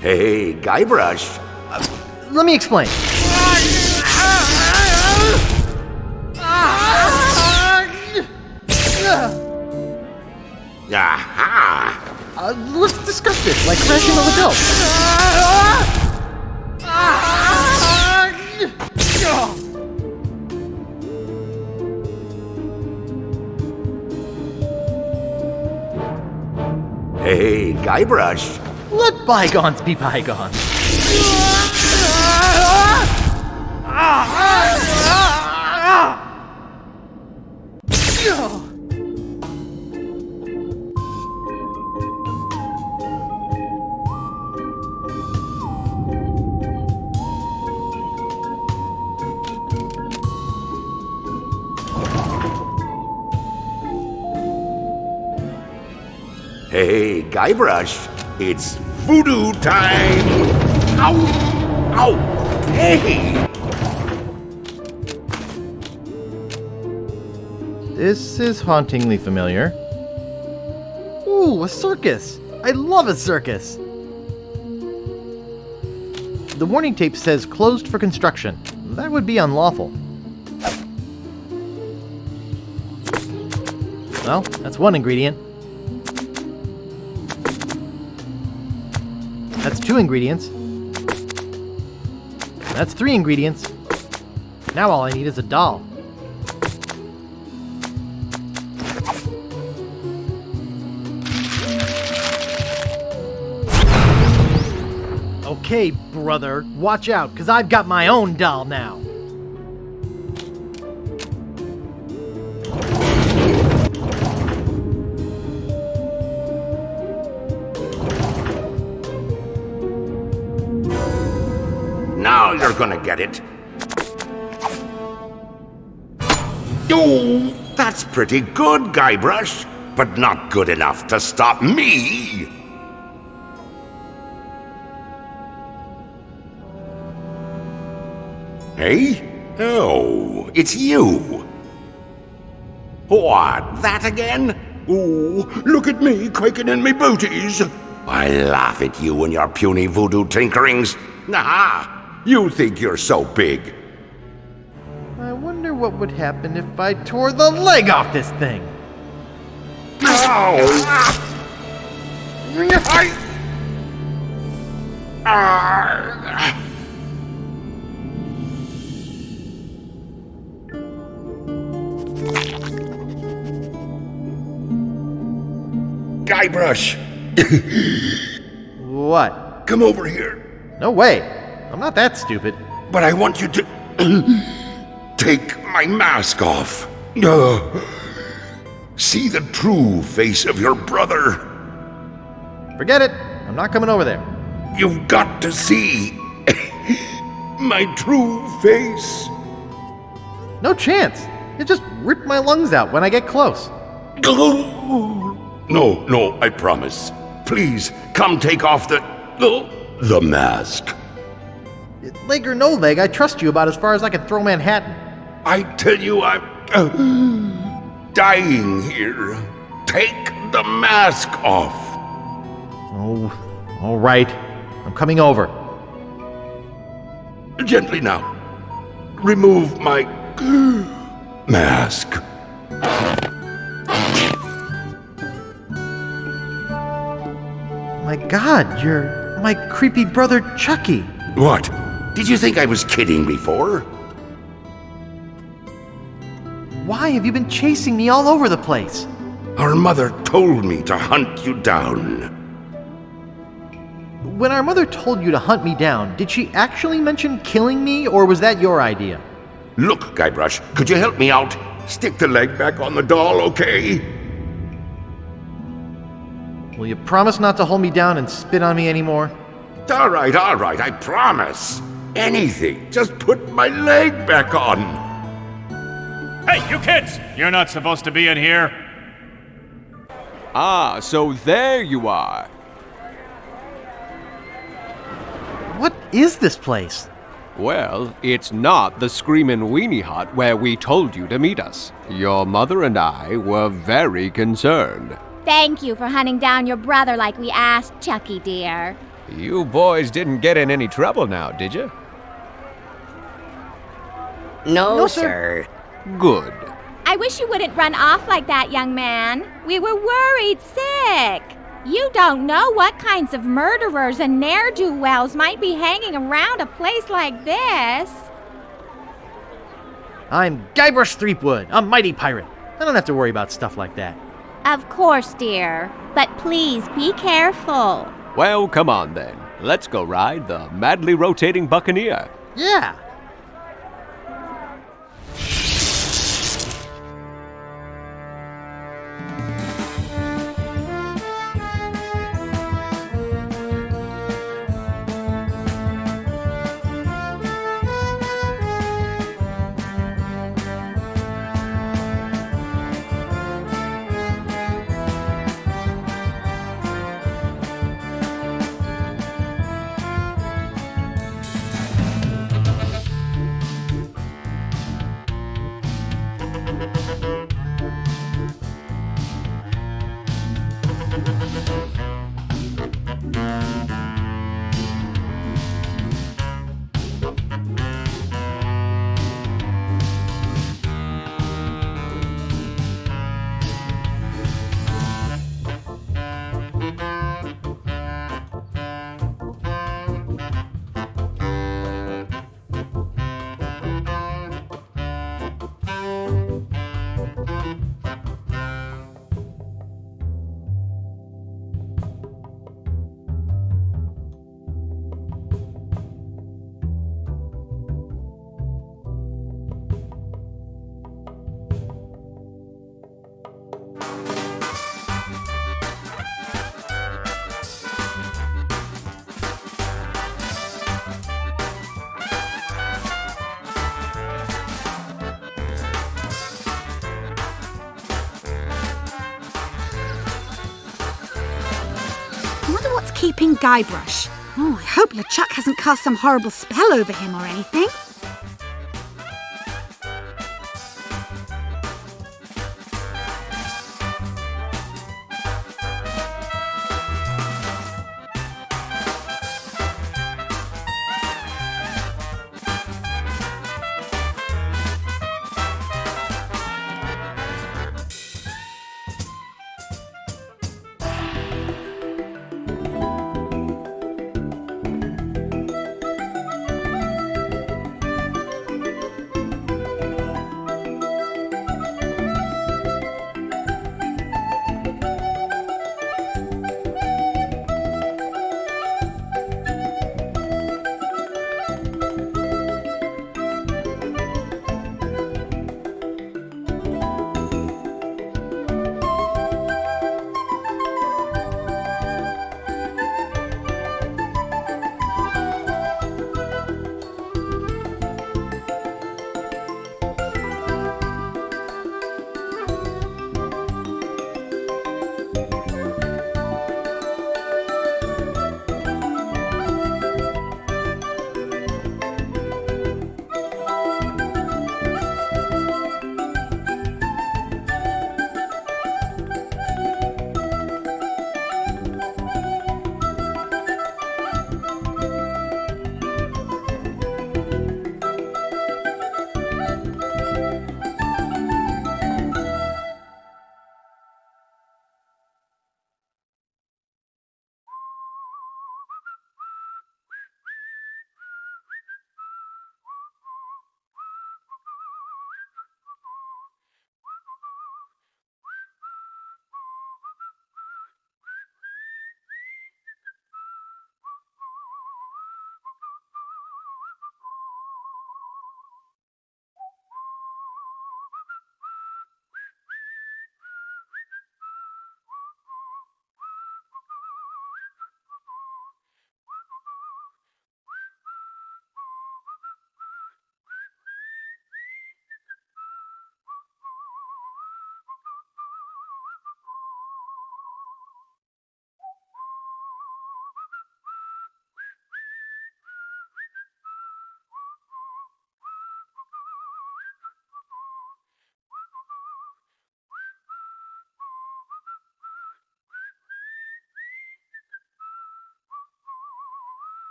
Hey, Guybrush. Let me explain. Aha! Let's discuss this like rational adults. Hey, Guybrush. Let bygones be bygones. Hey, Guybrush. It's voodoo time! Ow! Ow! Hey! This is hauntingly familiar. Ooh, a circus! I love a circus! The warning tape says closed for construction. That would be unlawful. Well, that's one ingredient. That's 2 ingredients. That's 3 ingredients. Now all I need is a doll. Okay, brother, watch out, 'cause I've got my own doll now. Now you're gonna get it. Oh, that's pretty good, Guybrush, but not good enough to stop me. Hey? Oh, it's you. What, that again? Oh, look at me quaking in me booties. I laugh at you and your puny voodoo tinkerings. Aha! You think you're so big. I wonder what would happen if I tore the leg off this thing. Ow! Guybrush! What? Come over here. No way. I'm not that stupid. But I want you to take my mask off. See the true face of your brother. Forget it. I'm not coming over there. You've got to see my true face. No chance. It just ripped my lungs out when I get close. No, I promise. Please, come take off the mask. Leg or no leg, I trust you about as far as I can throw Manhattan. I tell you, I'm dying here. Take the mask off. Oh, all right. I'm coming over. Gently now. Remove my mask. My God, you're my creepy brother Chucky. What? Did you think I was kidding before? Why have you been chasing me all over the place? Our mother told me to hunt you down. When our mother told you to hunt me down, did she actually mention killing me, or was that your idea? Look, Guybrush, could you help me out? Stick the leg back on the doll, okay? Will you promise not to hold me down and spit on me anymore? All right, I promise. Anything, just put my leg back on. Hey, you kids! You're not supposed to be in here. Ah, so there you are. What is this place? Well, it's not the Screamin' Weenie Hut where we told you to meet us. Your mother and I were very concerned. Thank you for hunting down your brother like we asked, Chucky dear. You boys didn't get in any trouble now, did you? No, sir. Good. I wish you wouldn't run off like that, young man. We were worried sick. You don't know what kinds of murderers and ne'er-do-wells might be hanging around a place like this. I'm Guybrush Threepwood, a mighty pirate. I don't have to worry about stuff like that. Of course, dear. But please be careful. Well, come on then. Let's go ride the madly rotating Buccaneer. Yeah. I wonder what's keeping Guybrush. Oh, I hope LeChuck hasn't cast some horrible spell over him or anything.